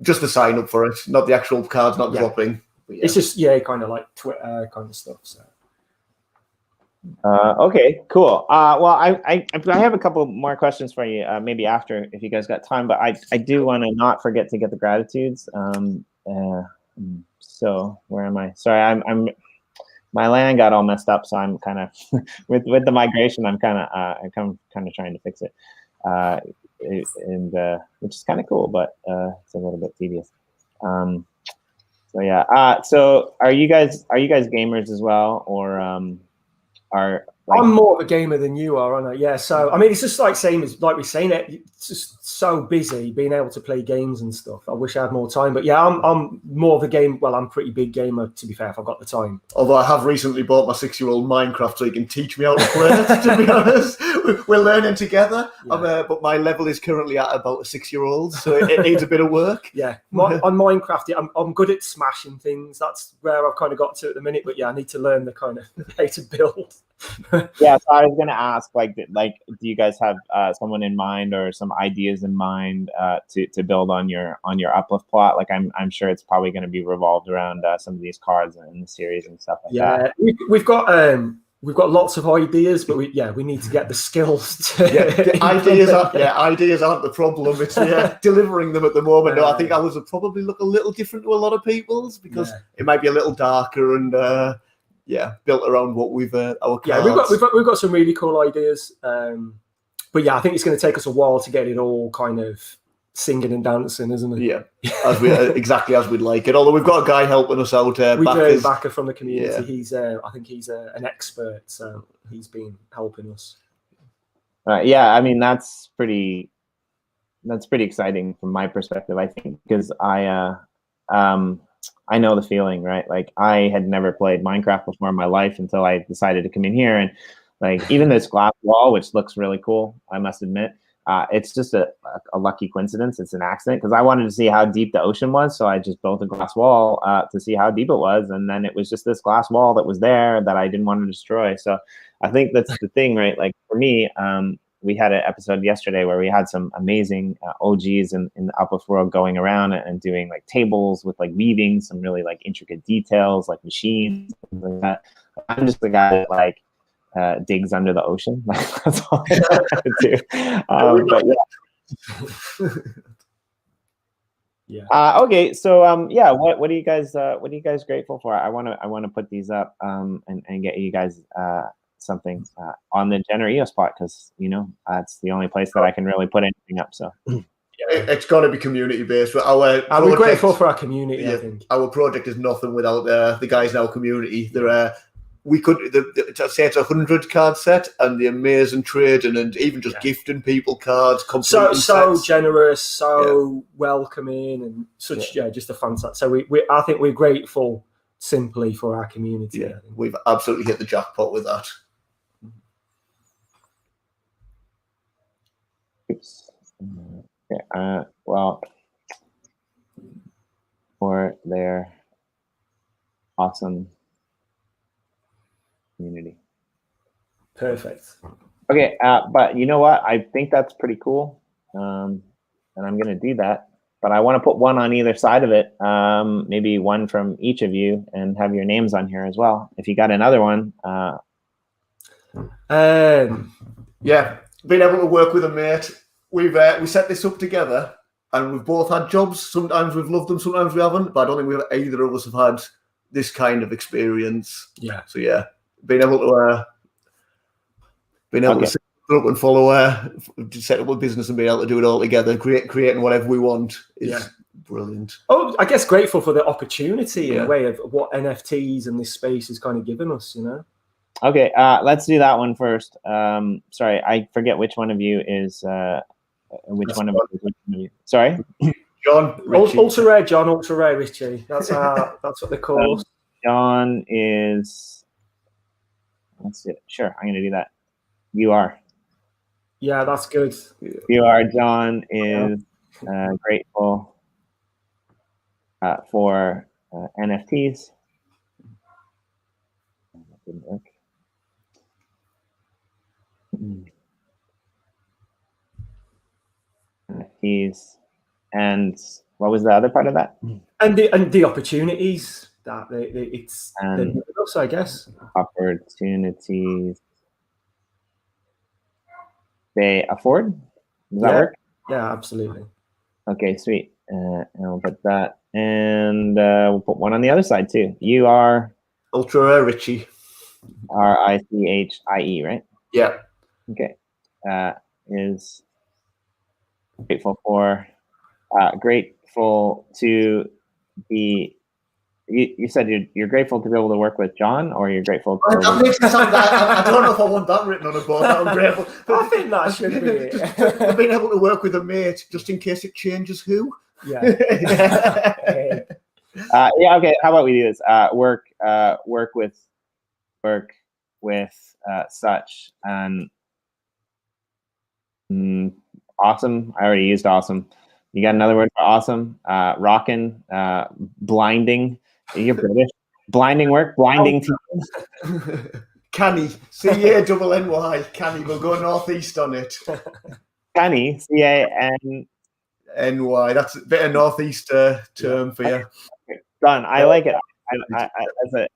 just the sign up for it, not the actual cards, not dropping. It's just kind of like Twitter kind of stuff. So okay, cool. Well, I have a couple more questions for you, maybe after, if you guys got time. But I do want to not forget to get the gratitudes. So where am I? Sorry, I'm my LAN got all messed up, so I'm kind of with the migration. I'm kind of trying to fix it, and which is kind of cool, but it's a little bit tedious. So yeah. So are you guys gamers as well, or are? Like, I'm more of a gamer than you are, aren't I? Yeah. So I mean, it's just like we're saying it. It's just so busy being able to play games and stuff. I wish I had more time, but yeah, I'm more of a game. Well, I'm a pretty big gamer, to be fair, if I've got the time. Although I have recently bought my 6-year-old Minecraft so he can teach me how to play it. To be honest, we're learning together. Yeah. But my level is currently at about a 6-year-old, so it needs a bit of work. Yeah. On Minecraft, I'm good at smashing things. That's where I've kind of got to at the minute. But yeah, I need to learn the kind of how to build. Yeah, so I was going to ask, like, do you guys have someone in mind or some ideas in mind to build on your uplift plot? Like, I'm sure it's probably going to be revolved around some of these cards in the series and stuff like that. Yeah, we've got lots of ideas, but we need to get the skills to ideas aren't the problem. It's delivering them at the moment. No, I think ours would probably look a little different to a lot of people's, because it might be a little darker and built around what we've our cards. Yeah, we've got some really cool ideas. But yeah, I think it's going to take us a while to get it all kind of singing and dancing, isn't it? Yeah, as we exactly as we'd like it. Although we've got a guy helping us out. Backer from the community. Yeah. He's I think he's an expert, so he's been helping us. Yeah, I mean that's pretty exciting from my perspective. I think because I know the feeling, right? Like I had never played Minecraft before in my life until I decided to come in here, and like even this glass wall, which looks really cool, I must admit, it's just a lucky coincidence. It's an accident because I wanted to see how deep the ocean was, so I just built a glass wall to see how deep it was, and then it was just this glass wall that was there that I didn't want to destroy. So I think that's the thing, right? Like for me, we had an episode yesterday where we had some amazing OGs in the Uplift world going around and doing like tables with like weaving some really like intricate details, like machines, things like that. I'm just the guy that like digs under the ocean. That's all I know how to do. But yeah. Okay, so yeah, what are you guys grateful for? I want to put these up and get you guys something on the Jenner EOS plot because that's the only place that I can really put anything up. So it's got to be community based. We're grateful for our community. Yeah, I think our project is nothing without the guys in our community. We could say it's 100 card set, and the amazing trading and even just gifting people cards. So generous, so welcoming, and such just a fun set. So I think we're grateful simply for our community. Yeah, we've absolutely hit the jackpot with that. Oops. Okay. Well, for their awesome community. Perfect. Okay, but you know what? I think that's pretty cool, and I'm going to do that. But I want to put one on either side of it, maybe one from each of you, and have your names on here as well. If you got another one. Yeah, being able to work with a mate. We set this up together, and we've both had jobs. Sometimes we've loved them, sometimes we haven't. But I don't think either of us have had this kind of experience. Yeah. So yeah, being able to set up and follow set up a business and be able to do it all together, creating whatever we want is brilliant. Oh, I guess grateful for the opportunity in a way of what NFTs and this space has kind of given us, Okay, let's do that one first. Sorry, I forget which one of you is which one of you. Sorry, John. Ultra rare John, ultra rare Richie. That's what they call us. John is. Let's see. Sure, I'm going to do that. You are. Yeah, that's good. You are. John is grateful for NFTs. That didn't work. NFTs, and what was the other part of that? And the opportunities that it's us, I guess. Opportunities they afford. Does that work? Yeah, absolutely. Okay, sweet. And we'll put that, and we'll put one on the other side too. You are Ultra Rare Richie. RICHIE, right? Yeah. Okay. Is grateful for. Grateful to be. You said you're grateful to be able to work with John, or you're grateful to. That makes sense. I don't know if I want that written on a board. I'm grateful. I think that should be it. Being able to work with a mate, just in case it changes who. Yeah. Okay. How about we do this? Work with such and awesome. I already used awesome. You got another word for awesome? Rockin', blinding. You're British. Blinding work, blinding team. Canny, C-A-N-N-Y. Canny, we'll go northeast on it. Canny, C-A-N-N-Y. That's a bit of northeast term for you. Done. I like it.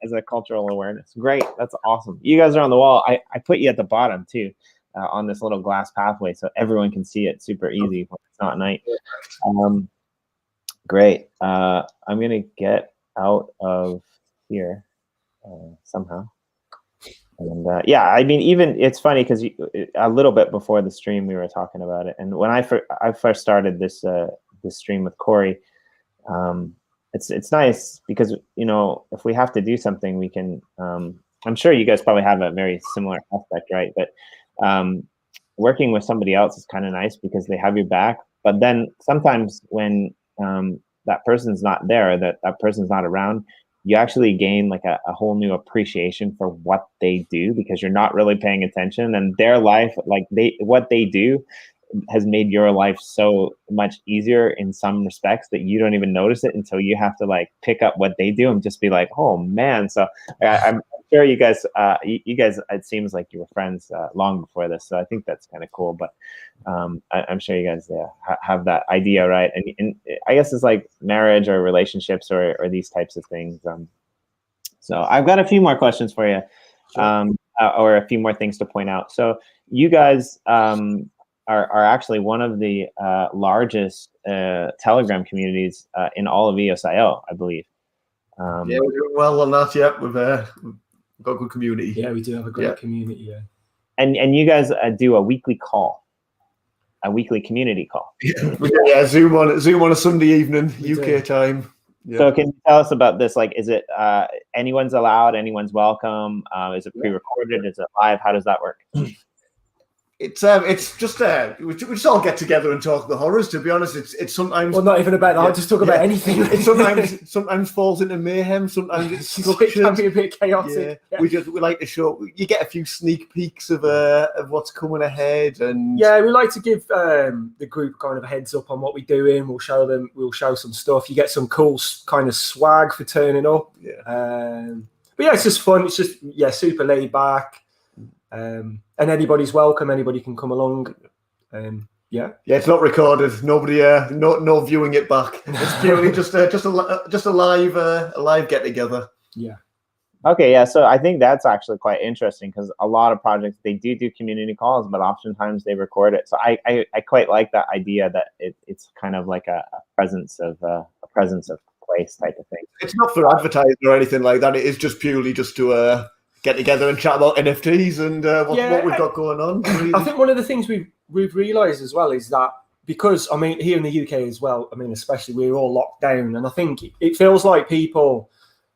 As a cultural awareness. Great. That's awesome. You guys are on the wall. I put you at the bottom too, on this little glass pathway, so everyone can see it super easy when it's not night. Great. I'm gonna get out of here. somehow. And yeah, I mean, even it's funny because a little bit before the stream we were talking about it, and when I first started this this stream with Corey, it's nice because if we have to do something, we can. I'm sure you guys probably have a very similar aspect, right? But working with somebody else is kind of nice because they have your back. But then sometimes when that person's not there, that person's not around, you actually gain like a whole new appreciation for what they do because you're not really paying attention, and their life, like what they do has made your life so much easier in some respects that you don't even notice it until you have to like pick up what they do and just be like, oh man. So I'm sure you guys, it seems like you were friends long before this. So I think that's kind of cool, but I'm sure you guys have that idea, right? And I guess it's like marriage or relationships or these types of things. So I've got a few more questions for you, or a few more things to point out. So you guys, are actually one of the largest Telegram communities in all of EOSIO, I believe. Yeah, we're doing well on that. Yeah, we've got a good community. Yeah, we do have a great community. Yeah, and you guys do a weekly call, a weekly community call. Yeah, Zoom on a Sunday evening, UK time. Yeah. So can you tell us about this? Like, is it anyone's allowed? Anyone's welcome? Is it pre-recorded? Is it live? How does that work? It's just we just all get together and talk the horrors. To be honest, it's sometimes not even about that. I just talk about anything. It sometimes falls into mayhem. Sometimes it's it can be a bit chaotic. Yeah. We like to show. You get a few sneak peeks of what's coming ahead, and we like to give the group kind of a heads up on what we're doing. We'll show some stuff. You get some cool kind of swag for turning up. But it's just fun. It's just super laid back. And anybody's welcome. Anybody can come along. It's not recorded. Nobody, no viewing it back. It's purely just a live get together. Yeah. Okay. Yeah. So I think that's actually quite interesting because a lot of projects they do community calls, but oftentimes they record it. So I quite like that idea that it's kind of like a presence of place type of thing. It's not for advertising or anything like that. It is just purely just to get together and chat about NFTs and what we've got going on. Really. I think one of the things we've realised as well is that because, I mean, here in the UK as well, I mean, especially we're all locked down, and I think it feels like people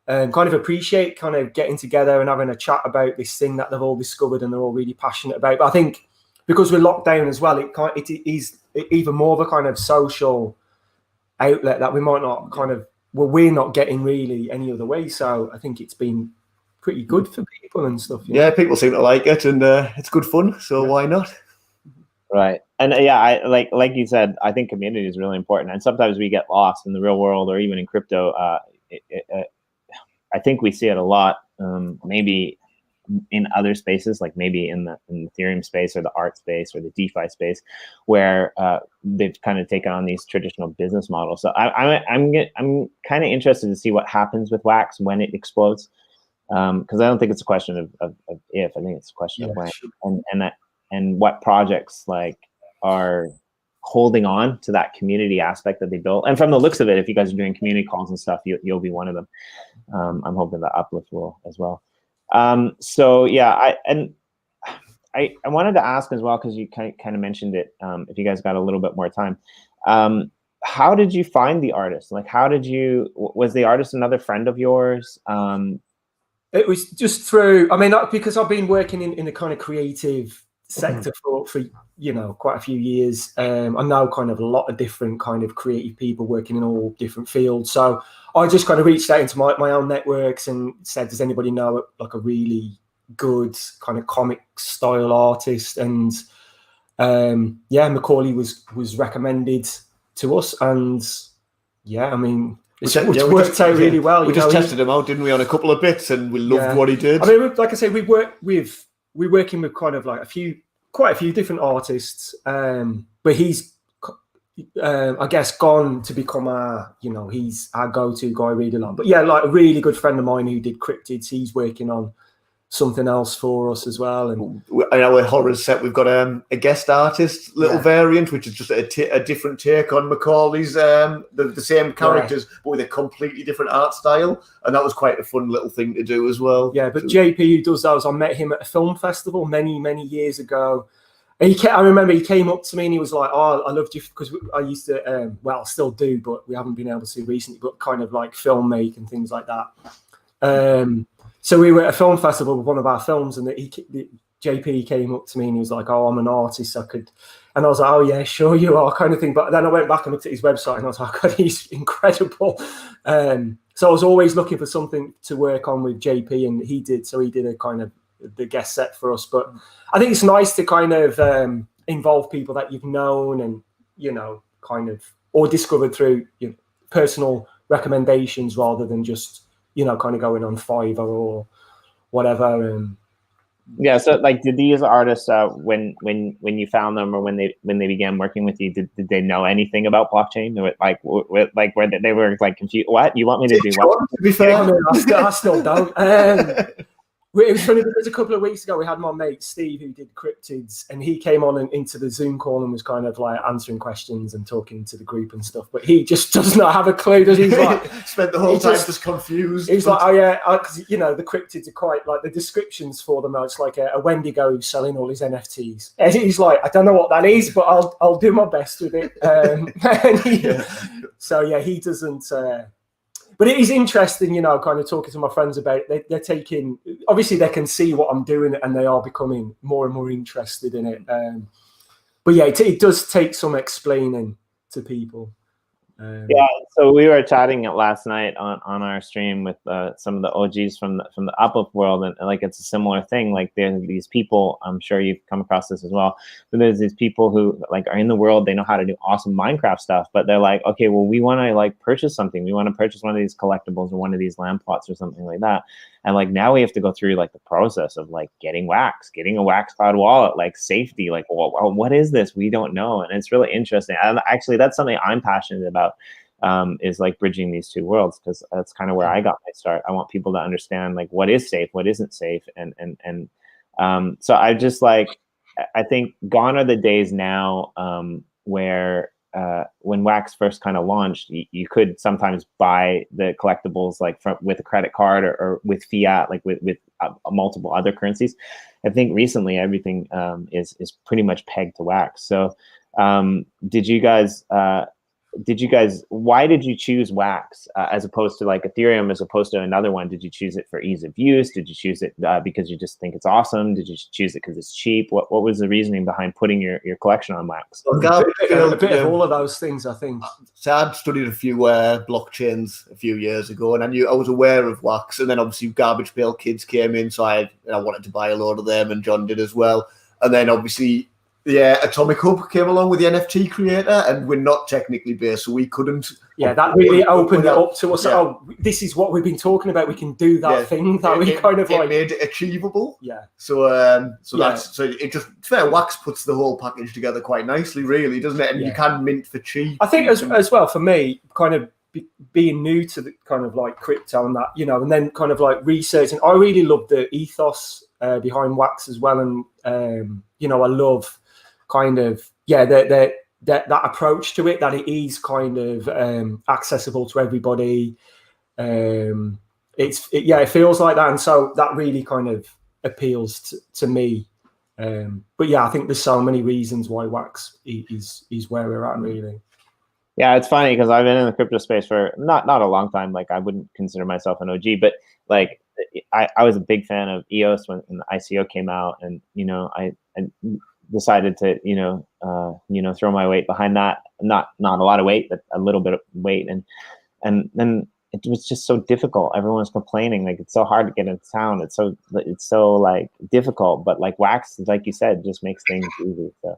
kind of appreciate kind of getting together and having a chat about this thing that they've all discovered and they're all really passionate about. But I think because we're locked down as well, it is even more of a kind of social outlet that we might not we're not getting really any other way. So I think it's been pretty good for people and stuff. Yeah, people seem to like it, and it's good fun. So why not? Right, and I like you said, I think community is really important, and sometimes we get lost in the real world or even in crypto. I think we see it a lot. Maybe in other spaces, like maybe in the Ethereum space or the art space or the DeFi space, where they've kind of taken on these traditional business models. So I'm kind of interested to see what happens with Wax when it explodes. Because I don't think it's a question of if. I think it's a question of when, and what projects like are holding on to that community aspect that they built. And from the looks of it, if you guys are doing community calls and stuff, you'll be one of them. I'm hoping that Uplift will as well. So yeah, I wanted to ask as well because you kind of mentioned it. If you guys got a little bit more time. How did you find the artist? Like, was the artist another friend of yours? It was just through, I mean, because I've been working in the kind of creative sector for quite a few years. I know kind of a lot of different kind of creative people working in all different fields. So I just kind of reached out into my own networks and said, does anybody know like a really good kind of comic style artist? And Macaulay was recommended to us. And I mean, which worked out really well. We just tested him out, didn't we, on a couple of bits, and we loved what he did. I mean, like I say, we're working with kind of like quite a few different artists, but he's, I guess, gone to become he's our go-to guy really long. But like a really good friend of mine who did cryptids, he's working on something else for us as well. And in our horror set, we've got a guest artist little variant, which is just a different take on Macaulay's the same characters, but with a completely different art style, and that was quite a fun little thing to do as well. Yeah, but JP, who does those, I met him at a film festival many years ago. And I remember he came up to me and he was like, "Oh, I loved you," because I used to, well, I still do, but we haven't been able to recently, but kind of like film make and things like that. So we were at a film festival with one of our films, and JP came up to me and he was like, "Oh, I'm an artist, I could," and I was like, "Oh yeah, sure you are," kind of thing. But then I went back and looked at his website and I was like, "God, he's incredible." So I was always looking for something to work on with JP, and he did. So he did a kind of the guest set for us. But I think it's nice to kind of involve people that you've known and, you know, kind of, or discovered through, you know, personal recommendations rather than just, you know, kind of going on Fiverr or whatever. Yeah. So, like, did these artists, when you found them or when they began working with you, did they know anything about blockchain? Or like where they were like confused? What you want me to do? What? To be fair, I still don't. It was funny because a couple of weeks ago we had my mate Steve who did cryptids, and he came on and into the Zoom call and was kind of like answering questions and talking to the group and stuff. But he just does not have a clue. Does he? He's like, spent the whole time just confused. He's like, "Oh yeah," because you know the cryptids are quite like the descriptions for them. It's like a Wendigo who's selling all his NFTs. And he's like, "I don't know what that is, but I'll do my best with it." So yeah, he doesn't. But it is interesting, you know, kind of talking to my friends about it. They're taking, obviously they can see what I'm doing and they are becoming more and more interested in it. But yeah, it does take some explaining to people. Yeah, so we were chatting last night on our stream with some of the OGs from the Uplift world, and like it's a similar thing. Like there's these people, I'm sure you've come across this as well, but there's these people who like are in the world, they know how to do awesome Minecraft stuff, but they're like, okay, well, we want to like purchase something, we want to purchase one of these collectibles or one of these land plots or something like that, and like now we have to go through like the process of like getting a wax cloud wallet, like safety, like well, what is this? We don't know, and it's really interesting. And actually, that's something I'm passionate about. Is like bridging these two worlds, because that's kind of where I got my start. I want people to understand like what is safe, what isn't safe, and so I just like, I think gone are the days now where when Wax first kind of launched, you could sometimes buy the collectibles like with a credit card or with fiat, like with multiple other currencies. I think recently everything is pretty much pegged to Wax. So why did you choose Wax as opposed to like Ethereum, as opposed to another one? Did you choose it for ease of use? Did you choose it because you just think it's awesome? Did you choose it because it's cheap? What was the reasoning behind putting your collection on Wax? A bit of all of those things, I think. So I'd studied a few blockchains a few years ago, and I was aware of Wax, and then obviously Garbage Pail Kids came in, so I wanted to buy a load of them, and John did as well. And then obviously, yeah, Atomic Hub came along with the NFT creator, and we're not technically based, so we couldn't. Yeah, that really opened it up to us. Yeah. Oh, this is what we've been talking about. We can do that thing that we kind of like made it achievable. Yeah. So it just fair. Wax puts the whole package together quite nicely, really, doesn't it? And you can mint for cheap. I think as well for me, kind of being new to the kind of like crypto and that, you know, and then kind of like researching. I really love the ethos behind Wax as well, and you know, I love kind of that approach to it, that it is kind of accessible to everybody. It feels like that, and so that really kind of appeals to me. But yeah, I think there's so many reasons why Wax is where we're at, really. Yeah, it's funny because I've been in the crypto space for not a long time. Like I wouldn't consider myself an OG, but like I was a big fan of EOS when the ICO came out, and you know I decided to throw my weight behind that. Not a lot of weight, but a little bit of weight, and then it was just so difficult. Everyone was complaining like it's so hard to get into town. It's so like difficult. But like Wax, like you said, just makes things easy. So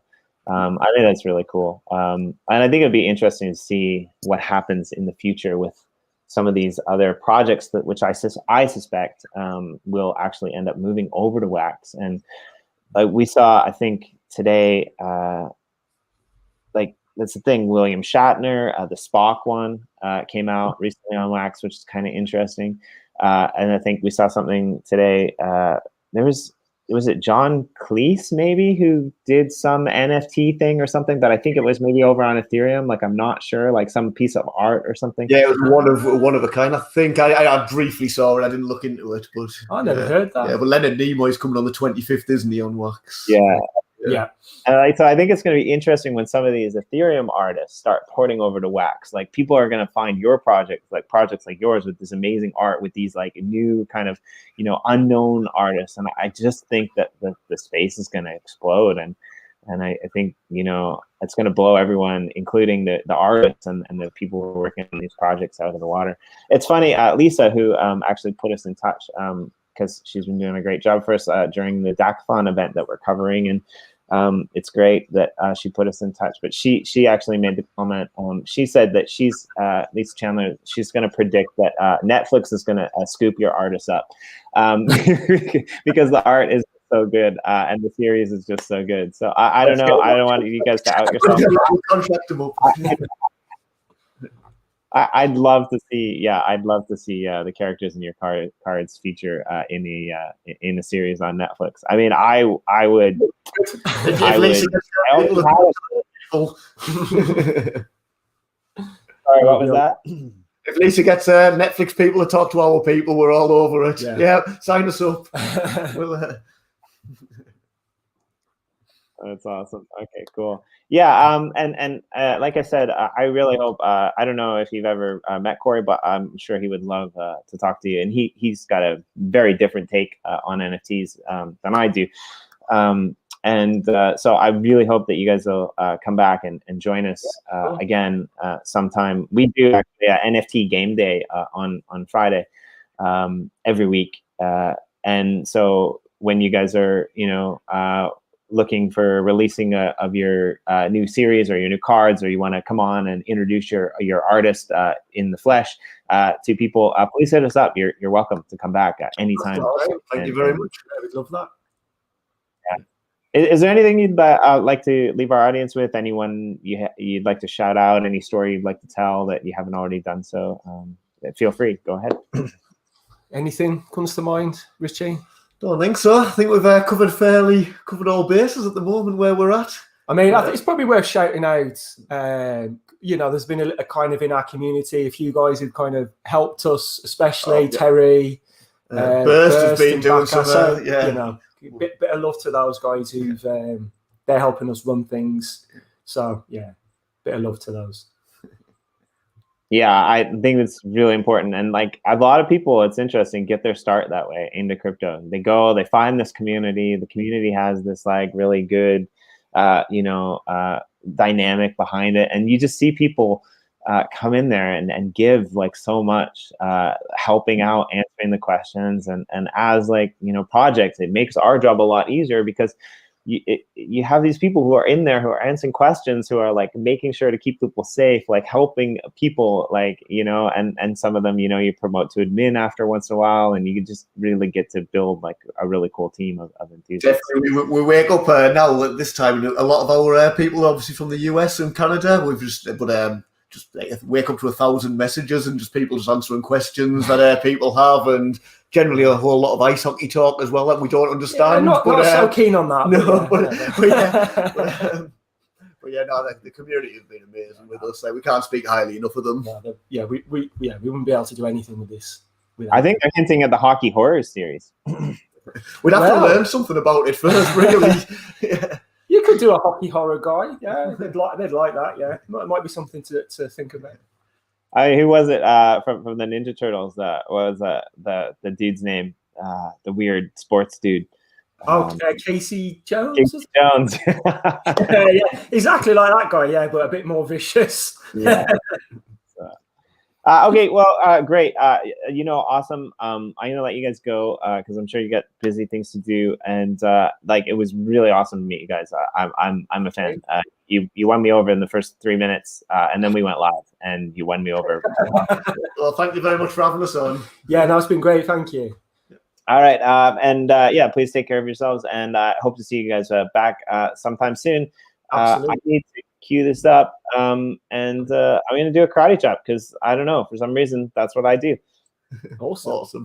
I think that's really cool. And I think it'd be interesting to see what happens in the future with some of these other projects which I suspect will actually end up moving over to Wax. And we saw, I think today, like that's the thing, William Shatner, the Spock one came out recently on Wax, which is kind of interesting. And I think we saw something today was it John Cleese maybe who did some NFT thing or something, but I think it was maybe over on Ethereum. Like, I'm not sure, like some piece of art or something. Yeah, it was one of a kind. I think I briefly saw it. I didn't look into it, but I never heard that. Yeah, but Leonard Nimoy's coming on the 25th, isn't he, on Wax? Yeah. And so I think it's going to be interesting when some of these Ethereum artists start porting over to Wax. Like, people are going to find your projects like yours with this amazing art, with these like new kind of, you know, unknown artists. And I just think that the space is going to explode. And I think, you know, it's going to blow everyone, including the artists and the people who are working on these projects, out of the water. It's funny, Lisa, who actually put us in touch, because she's been doing a great job for us during the DACathon event that we're covering. And it's great that she put us in touch, but she actually made the comment. She said that she's Lisa Chandler. She's going to predict that Netflix is going to scoop your artists up, because the art is so good and the series is just so good. So I don't know. I don't want you guys to out yourself. I'd love to see. Yeah, I'd love to see the characters in your cards feature in a series on Netflix. I mean, I would. Sorry, what was that? If Lisa gets Netflix people to talk to our people, we're all over it. Yeah, sign us up. That's awesome. Okay, cool. Yeah, and like I said, I really hope. I don't know if you've ever met Corey, but I'm sure he would love to talk to you. And he's got a very different take on NFTs than I do. So I really hope that you guys will come back and join us again sometime. We do actually NFT game day on Friday every week, and so when you guys are, you know, looking for releasing of your new series or your new cards, or you want to come on and introduce your artist in the flesh to people, please hit us up. You're welcome to come back at any time. Thank you very much. I would love that. Yeah. Is there anything you'd like to leave our audience with? Anyone you'd like to shout out? Any story you'd like to tell that you haven't already done so? Feel free. Go ahead. Anything comes to mind, Richie? Don't think so. I think we've covered all bases at the moment where we're at. I mean, I think it's probably worth shouting out. You know, there's been a kind of in our community a few guys who've kind of helped us, especially Terry. Burst has been doing some. You know, bit of love to those guys who've they're helping us run things. So yeah, bit of love to those. Yeah, I think it's really important. And like a lot of people, it's interesting, get their start that way into crypto. They go, they find this community. The community has this like really good, dynamic behind it. And you just see people come in there and give like so much, helping out, answering the questions. And as like, you know, projects, it makes our job a lot easier because you have these people who are in there who are answering questions, who are like making sure to keep people safe, like helping people, like, you know, and some of them, you know, you promote to admin after once in a while, and you can just really get to build like a really cool team of enthusiasts. Definitely, we wake up now at this time. A lot of our people are obviously from the US and Canada. We've just wake up to 1,000 messages and just people just answering questions that people have, and generally a whole lot of ice hockey talk as well that we don't understand. Yeah, not so keen on that. No, but the community has been amazing with us. Like, we can't speak highly enough of them. We wouldn't be able to do anything with this. I think they're hinting at the hockey horror series. We'd have to learn something about it first, really. Yeah. You could do a hockey horror guy. Yeah, they'd like that. Yeah, it might be something to think about. Who was it from the Ninja Turtles? What was the dude's name? The weird sports dude. Casey Jones. Casey Jones. Yeah, exactly like that guy. Yeah, but a bit more vicious. Yeah. Okay, well, great. Awesome. I'm gonna let you guys go because I'm sure you got busy things to do, and it was really awesome to meet you guys. I'm a fan. You won me over in the first 3 minutes, and then we went live, and you won me over. Well, thank you very much for having us on. Yeah, no, it's been great. Thank you. All right, please take care of yourselves, and I hope to see you guys back sometime soon. I need to cue this up, and I'm going to do a karate chop because I don't know, for some reason that's what I do. Awesome.